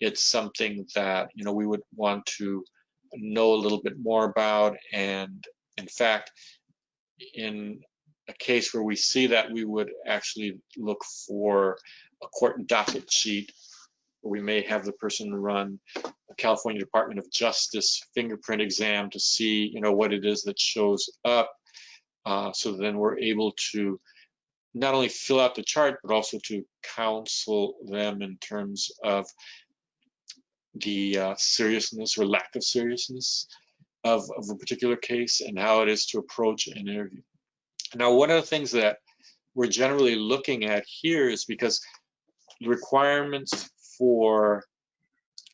it's something that, you know, we would want to know a little bit more about. And in fact, in a case where we see that, we would actually look for a court docket sheet, where we may have the person run a California Department of Justice fingerprint exam to see, you know, what it is that shows up. So then we're able to not only fill out the chart, but also to counsel them in terms of the seriousness or lack of seriousness of a particular case and how it is to approach an interview. Now, one of the things that we're generally looking at here is because the requirements for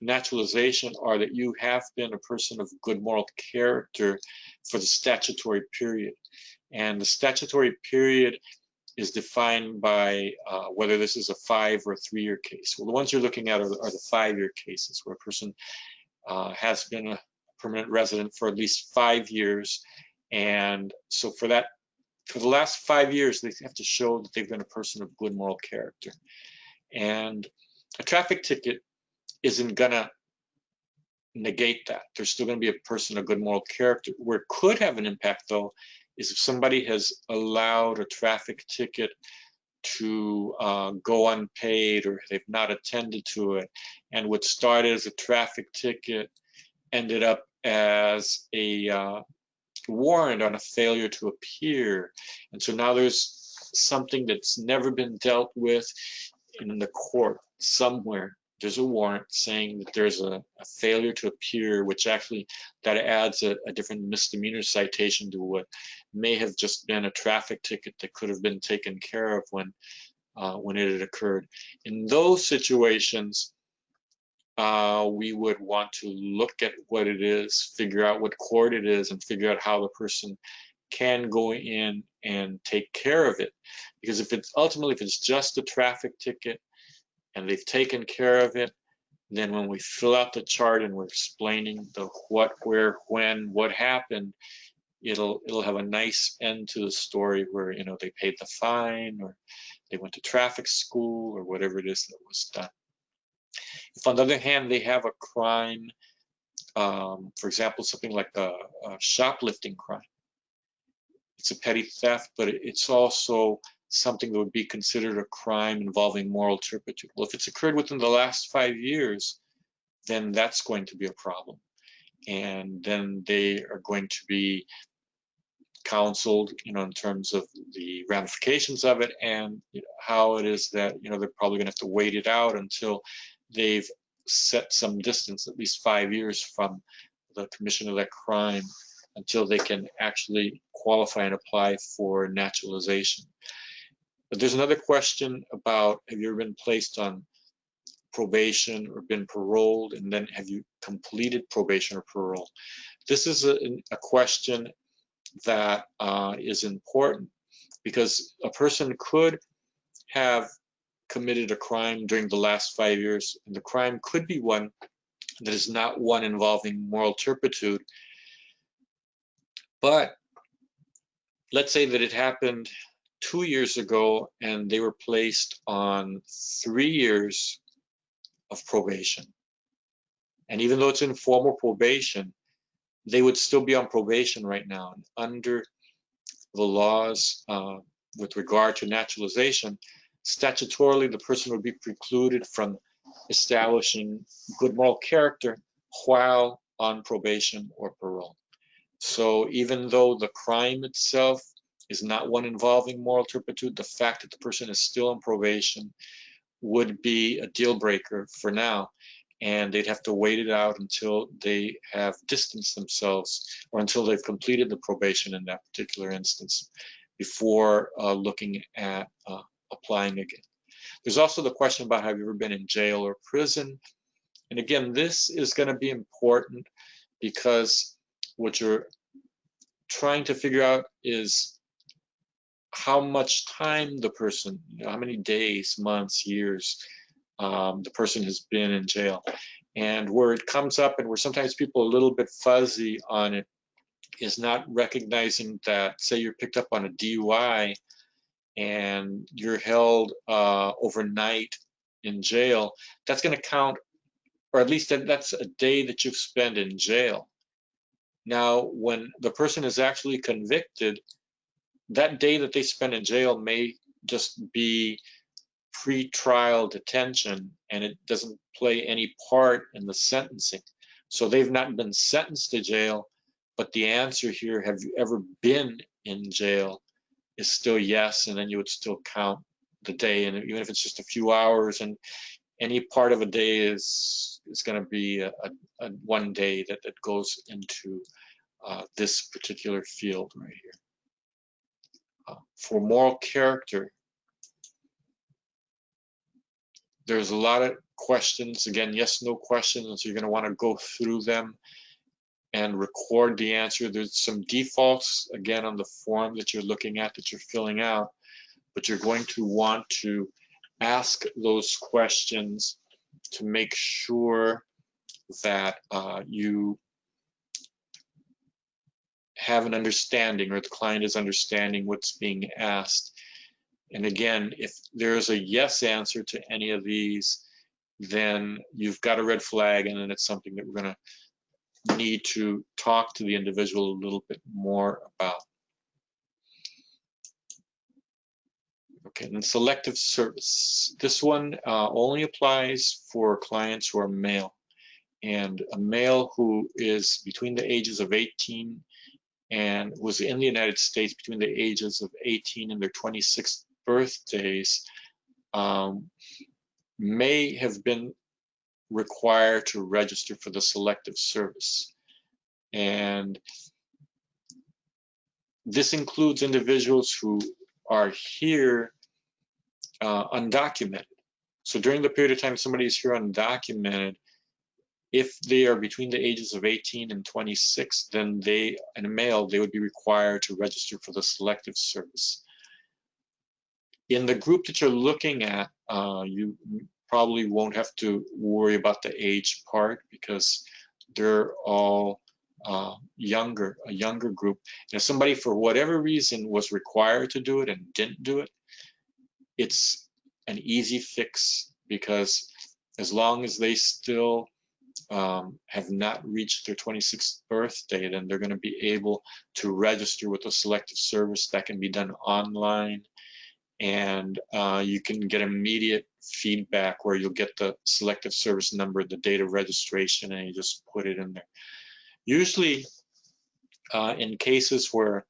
naturalization are that you have been a person of good moral character for the statutory period. And the statutory period is defined by whether this is a 5 or 3-year case. Well, the ones you're looking at are the 5-year cases, where a person has been a permanent resident for at least 5 years. And so for the last 5 years, they have to show that they've been a person of good moral character. And a traffic ticket isn't gonna negate that. There's still gonna be a person of good moral character. Where it could have an impact, though, is if somebody has allowed a traffic ticket to go unpaid, or they've not attended to it, and what started as a traffic ticket ended up as a warrant on a failure to appear. And so now there's something that's never been dealt with in the court somewhere. There's a warrant saying that there's a failure to appear, which actually that adds a different misdemeanor citation to what may have just been a traffic ticket that could have been taken care of when it had occurred. In those situations, we would want to look at what it is, figure out what court it is, and figure out how the person can go in and take care of it. Because if it's just a traffic ticket and they've taken care of it, then when we fill out the chart and we're explaining the what, where, when, what happened, it'll have a nice end to the story where, you know, they paid the fine, or they went to traffic school, or whatever it is that was done. If on the other hand they have a crime, for example, something like a shoplifting crime, it's a petty theft, but it's also something that would be considered a crime involving moral turpitude. Well, if it's occurred within the last 5 years, then that's going to be a problem. And then they are going to be counseled, you know, in terms of the ramifications of it, and you know, how it is that, you know, they're probably going to have to wait it out until they've set some distance, at least 5 years from the commission of that crime, until they can actually qualify and apply for naturalization. But there's another question about, have you ever been placed on probation or been paroled, and then have you completed probation or parole? This is a question that is important, because a person could have committed a crime during the last 5 years, and the crime could be one that is not one involving moral turpitude. But let's say that it happened 2 years ago and they were placed on 3 years of probation. And even though it's informal probation, they would still be on probation right now. And under the laws with regard to naturalization, statutorily, the person would be precluded from establishing good moral character while on probation or parole. So even though the crime itself is not one involving moral turpitude, the fact that the person is still on probation would be a deal breaker for now. And they'd have to wait it out until they have distanced themselves, or until they've completed the probation in that particular instance, before looking at applying again. There's also the question about, have you ever been in jail or prison? And again, this is going to be important, because what you're trying to figure out is how much time the person, how many days, months, years the person has been in jail. And where it comes up and where sometimes people are a little bit fuzzy on it is not recognizing that, say you're picked up on a DUI and you're held overnight in jail, that's going to count, or at least that's a day that you've spent in jail. Now, when the person is actually convicted, that day that they spend in jail may just be pre-trial detention, and it doesn't play any part in the sentencing. So they've not been sentenced to jail, but the answer here, have you ever been in jail, is still yes, and then you would still count the day, and even if it's just a few hours, and any part of a day is going to be a one day that goes into this particular field right here. For moral character, there's a lot of questions. Again, yes, no questions. So you're going to want to go through them and record the answer. There's some defaults, again, on the form that you're looking at, that you're filling out, but you're going to want to ask those questions to make sure that you have an understanding, or the client is understanding what's being asked. And again, if there's a yes answer to any of these, then you've got a red flag, and then it's something that we're going to need to talk to the individual a little bit more about. Okay, and selective service. This one only applies for clients who are male, and a male who is between the ages of 18 and was in the United States between the ages of 18 and their 26th birthdays may have been required to register for the selective service. And this includes individuals who are here undocumented. So during the period of time somebody is here undocumented, if they are between the ages of 18 and 26, then they, and a male, they would be required to register for the selective service. In the group that you're looking at, you probably won't have to worry about the age part, because they're all a younger group. And if somebody for whatever reason was required to do it and didn't do it, it's an easy fix, because as long as they still have not reached their 26th birthday, then they're going to be able to register with the selective service. That can be done online, and you can get immediate feedback where you'll get the selective service number, the date of registration, and you just put it in there. Usually in cases where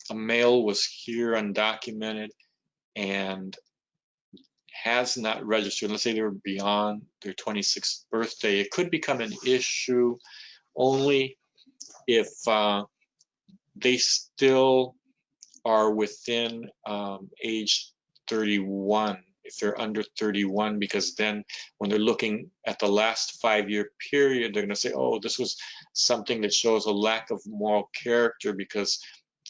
a male was here undocumented and has not registered, let's say they were beyond their 26th birthday, it could become an issue only if they still are within age 31, if they're under 31, because then when they're looking at the last 5-year period, they're going to say, oh, this was something that shows a lack of moral character because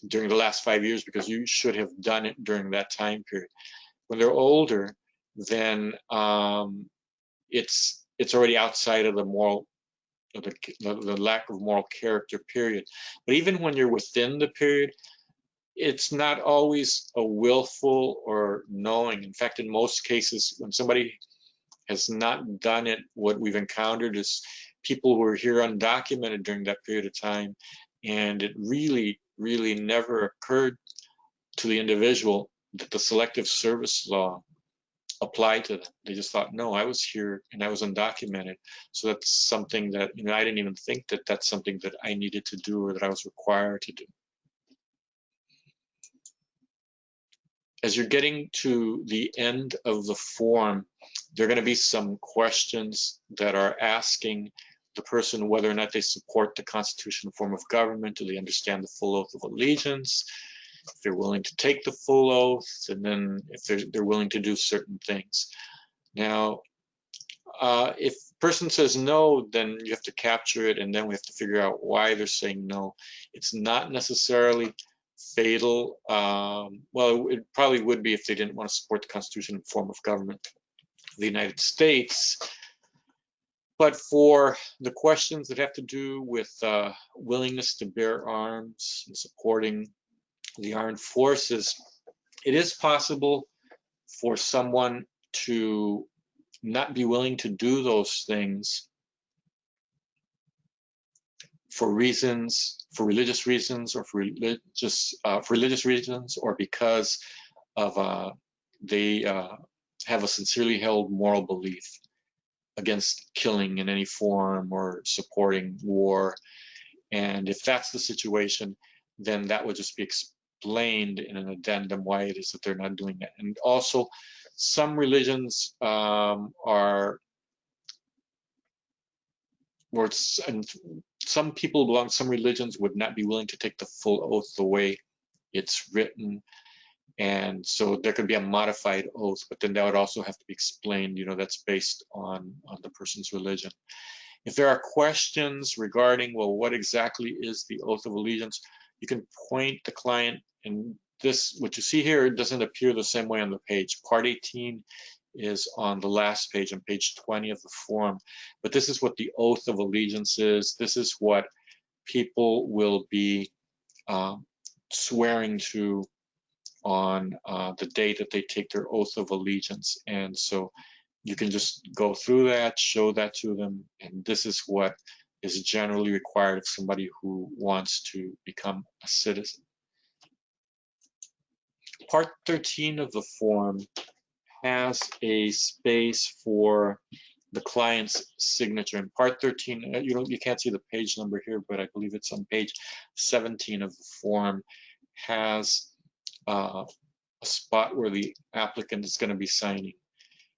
during the last 5 years, because you should have done it during that time period. When they're older, then it's already outside of the moral, the lack of moral character period. But even when you're within the period, it's not always a willful or knowing. In fact, in most cases, when somebody has not done it, what we've encountered is people who are here undocumented during that period of time, and it really, really never occurred to the individual that the selective service law applied to them. They just thought, no, I was here and I was undocumented. So that's something that, I didn't even think that that's something that I needed to do or that I was required to do. As you're getting to the end of the form, there are going to be some questions that are asking the person whether or not they support the constitutional form of government. Do they understand the full oath of allegiance? If they're willing to take the full oath, and then if they're willing to do certain things. Now, if the person says no, then you have to capture it, and then we have to figure out why they're saying no. It's not necessarily fatal. Well, it probably would be if they didn't want to support the Constitution and form of government of the United States. But for the questions that have to do with willingness to bear arms and supporting the armed forces, it is possible for someone to not be willing to do those things for reasons, for religious reasons, or for religious reasons, or because of they have a sincerely held moral belief against killing in any form or supporting war. And if that's the situation, then that would just be explained in an addendum why it is that they're not doing that. And also, some religions are, or and some people belong to some religions would not be willing to take the full oath the way it's written. And so there could be a modified oath, but then that would also have to be explained, that's based on the person's religion. If there are questions regarding, well, what exactly is the oath of allegiance, you can point the client, and this, what you see here, doesn't appear the same way on the page. Part 18 is on the last page, on page 20 of the form, but this is what the oath of allegiance is. This is what people will be swearing to on the day that they take their oath of allegiance. And so you can just go through that, show that to them, and this is what is generally required of somebody who wants to become a citizen. Part 13 of the form has a space for the client's signature. In part 13, you can't see the page number here, but I believe it's on page 17 of the form, has a spot where the applicant is going to be signing.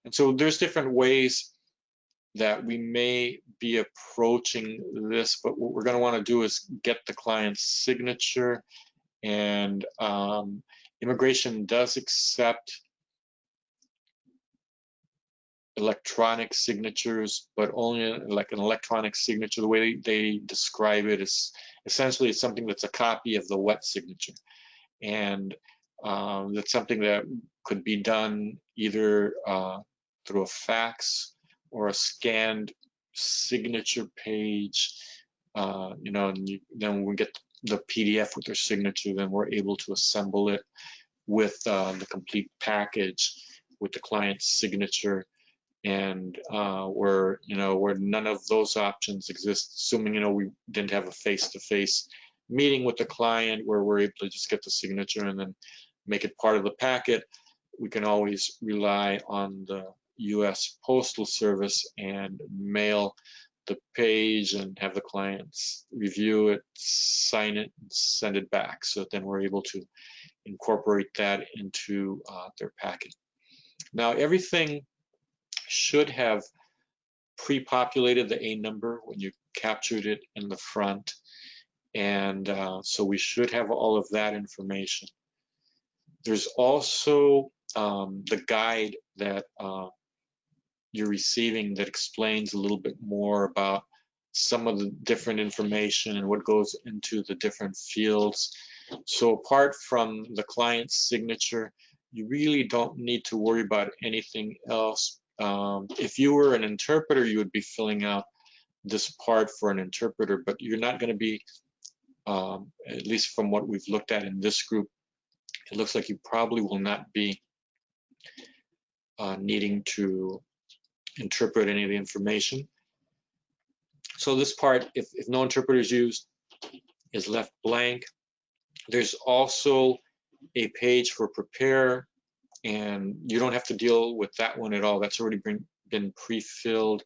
And so there's different ways that we may be approaching this, but what we're going to want to do is get the client's signature. And immigration does accept electronic signatures, but only like an electronic signature. The way they describe it is essentially it's something that's a copy of the wet signature. And that's something that could be done either through a fax or a scanned signature page. And then when we get the PDF with their signature, then we're able to assemble it with the complete package with the client's signature. And where none of those options exist, assuming we didn't have a face-to-face meeting with the client where we're able to just get the signature and then make it part of the packet, we can always rely on the U.S. Postal Service and mail the page and have the clients review it, sign it, and send it back. So then we're able to incorporate that into their packet. Now, everything should have pre-populated the A number when you captured it in the front. And so we should have all of that information. There's also the guide that you're receiving that explains a little bit more about some of the different information and what goes into the different fields. So apart from the client's signature, you really don't need to worry about anything else. If you were an interpreter, you would be filling out this part for an interpreter, but you're not going to be, at least from what we've looked at in this group, it looks like you probably will not be needing to interpret any of the information. So this part, if no interpreter is used, is left blank. There's also a page for prepare, and you don't have to deal with that one at all. That's already been pre-filled.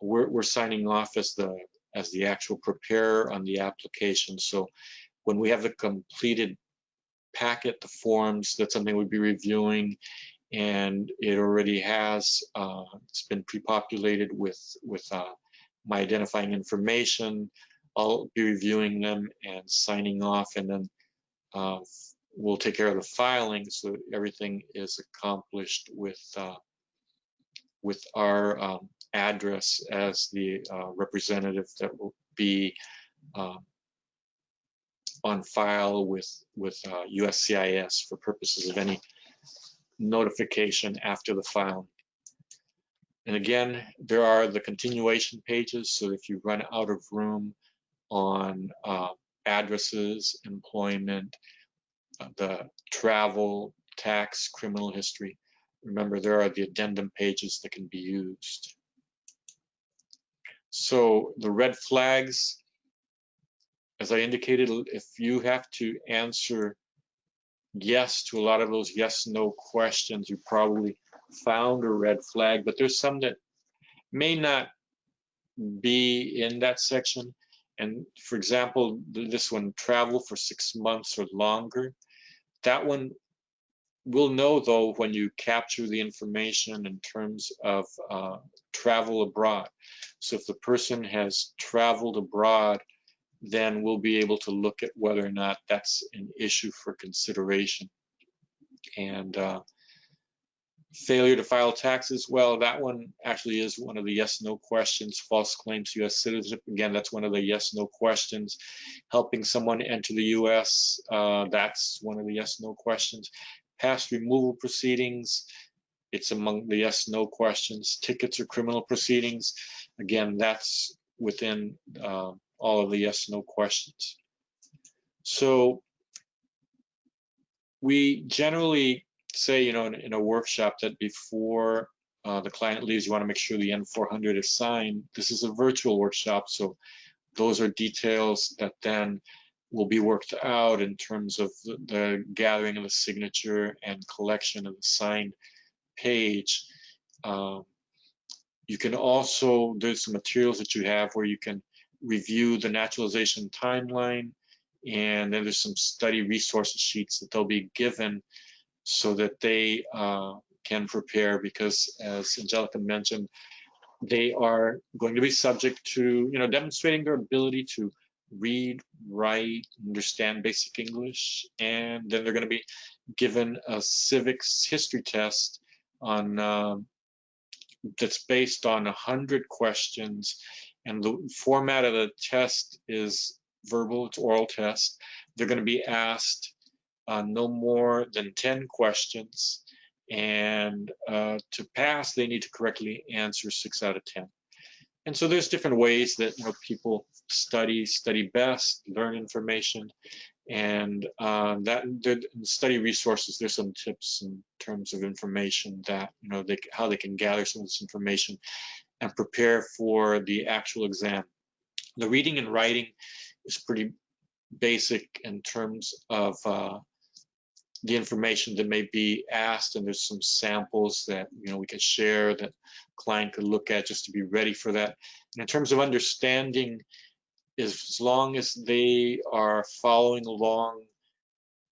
We're signing off as the actual preparer on the application. So when we have the completed packet, the forms, that's something we'd be reviewing, and it already has it's been pre-populated with my identifying information. I'll be reviewing them and signing off, and then we'll take care of the filing so everything is accomplished with our address as the representative that will be on file with USCIS for purposes of any notification after the filing. And again, there are the continuation pages, so if you run out of room on addresses, employment, the travel, tax, criminal history, remember there are the addendum pages that can be used. So the red flags, as I indicated, if you have to answer yes to a lot of those yes/no questions, you probably found a red flag, but there's some that may not be in that section. And for example, this one, travel for 6 months or longer, that one we'll know though when you capture the information in terms of travel abroad. So if the person has traveled abroad, then we'll be able to look at whether or not that's an issue for consideration. And failure to file taxes, well, that one actually is one of the yes/no questions. False claims to U.S. citizenship, again, that's one of the yes/no questions. Helping someone enter the U.S., that's one of the yes/no questions. Past removal proceedings, it's among the yes/no questions. Tickets or criminal proceedings, again, that's within all of the yes/no questions. So we generally say, in a workshop that before the client leaves, you want to make sure the N-400 is signed. This is a virtual workshop, so those are details that then will be worked out in terms of the gathering of the signature and collection of the signed page. You can also, there's some materials that you have where you can review the naturalization timeline, and then there's some study resource sheets that they'll be given so that they can prepare, because as Angelica mentioned, they are going to be subject to demonstrating their ability to read, write, understand basic English, and then they're going to be given a civics history test on that's based on 100 questions, and the format of the test is verbal, it's oral test. They're going to be asked no more than 10 questions, and to pass they need to correctly answer 6 out of 10. And so there's different ways that people study best, learn information, and that in study resources, there's some tips in terms of information that how they can gather some of this information and prepare for the actual exam. The reading and writing is pretty basic in terms of the information that may be asked, and there's some samples that we can share that client could look at just to be ready for that. And in terms of understanding, as long as they are following along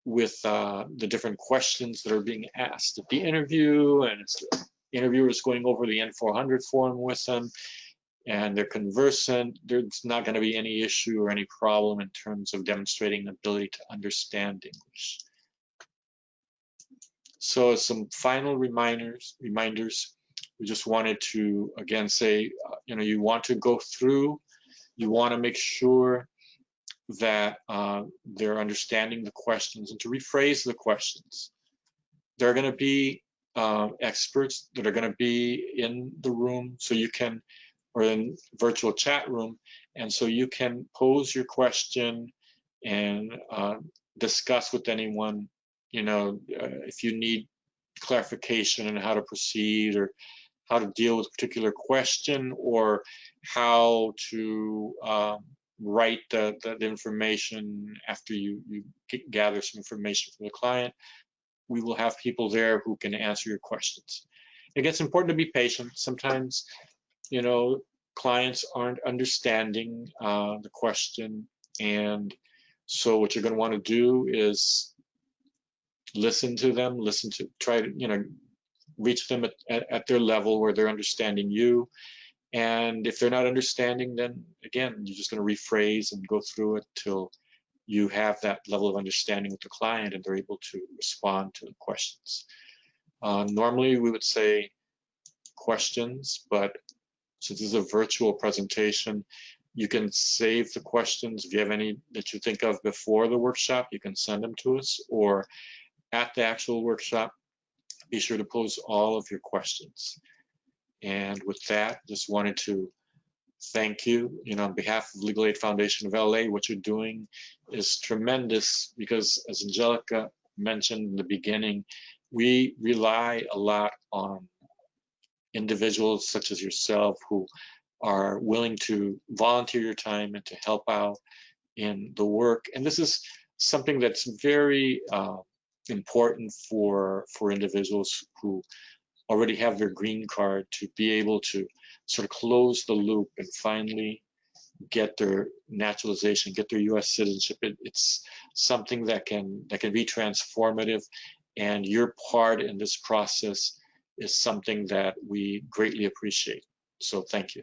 with the different questions that are being asked at the interview, and it's the interviewer is going over the N-400 form with them, and they're conversant, there's not going to be any issue or any problem in terms of demonstrating the ability to understand English. So some final reminders, we just wanted to again say, you want to go through, you want to make sure that they're understanding the questions and to rephrase the questions. There are going to be experts that are going to be in the room, so you can, or in virtual chat room, and so you can pose your question and discuss with anyone, if you need clarification on how to proceed or how to deal with a particular question, or how to write the information after you gather some information from the client. We will have people there who can answer your questions. It gets important to be patient. Sometimes, clients aren't understanding the question, and so what you're going to want to do is listen to them, try to, reach them at their level where they're understanding you. And if they're not understanding, then again, you're just going to rephrase and go through it till you have that level of understanding with the client and they're able to respond to the questions. Normally we would say questions, but since this is a virtual presentation, You can save the questions. If you have any that you think of before the workshop, you can send them to us, or at the actual workshop, be sure to pose all of your questions. And with that, just wanted to thank you. On behalf of Legal Aid Foundation of LA, what you're doing is tremendous because, as Angelica mentioned in the beginning, we rely a lot on individuals such as yourself who are willing to volunteer your time and to help out in the work. And this is something that's very important for individuals who already have their green card to be able to sort of close the loop and finally get their naturalization, get their U.S. citizenship. It's something that can be transformative, and your part in this process is something that we greatly appreciate. So thank you.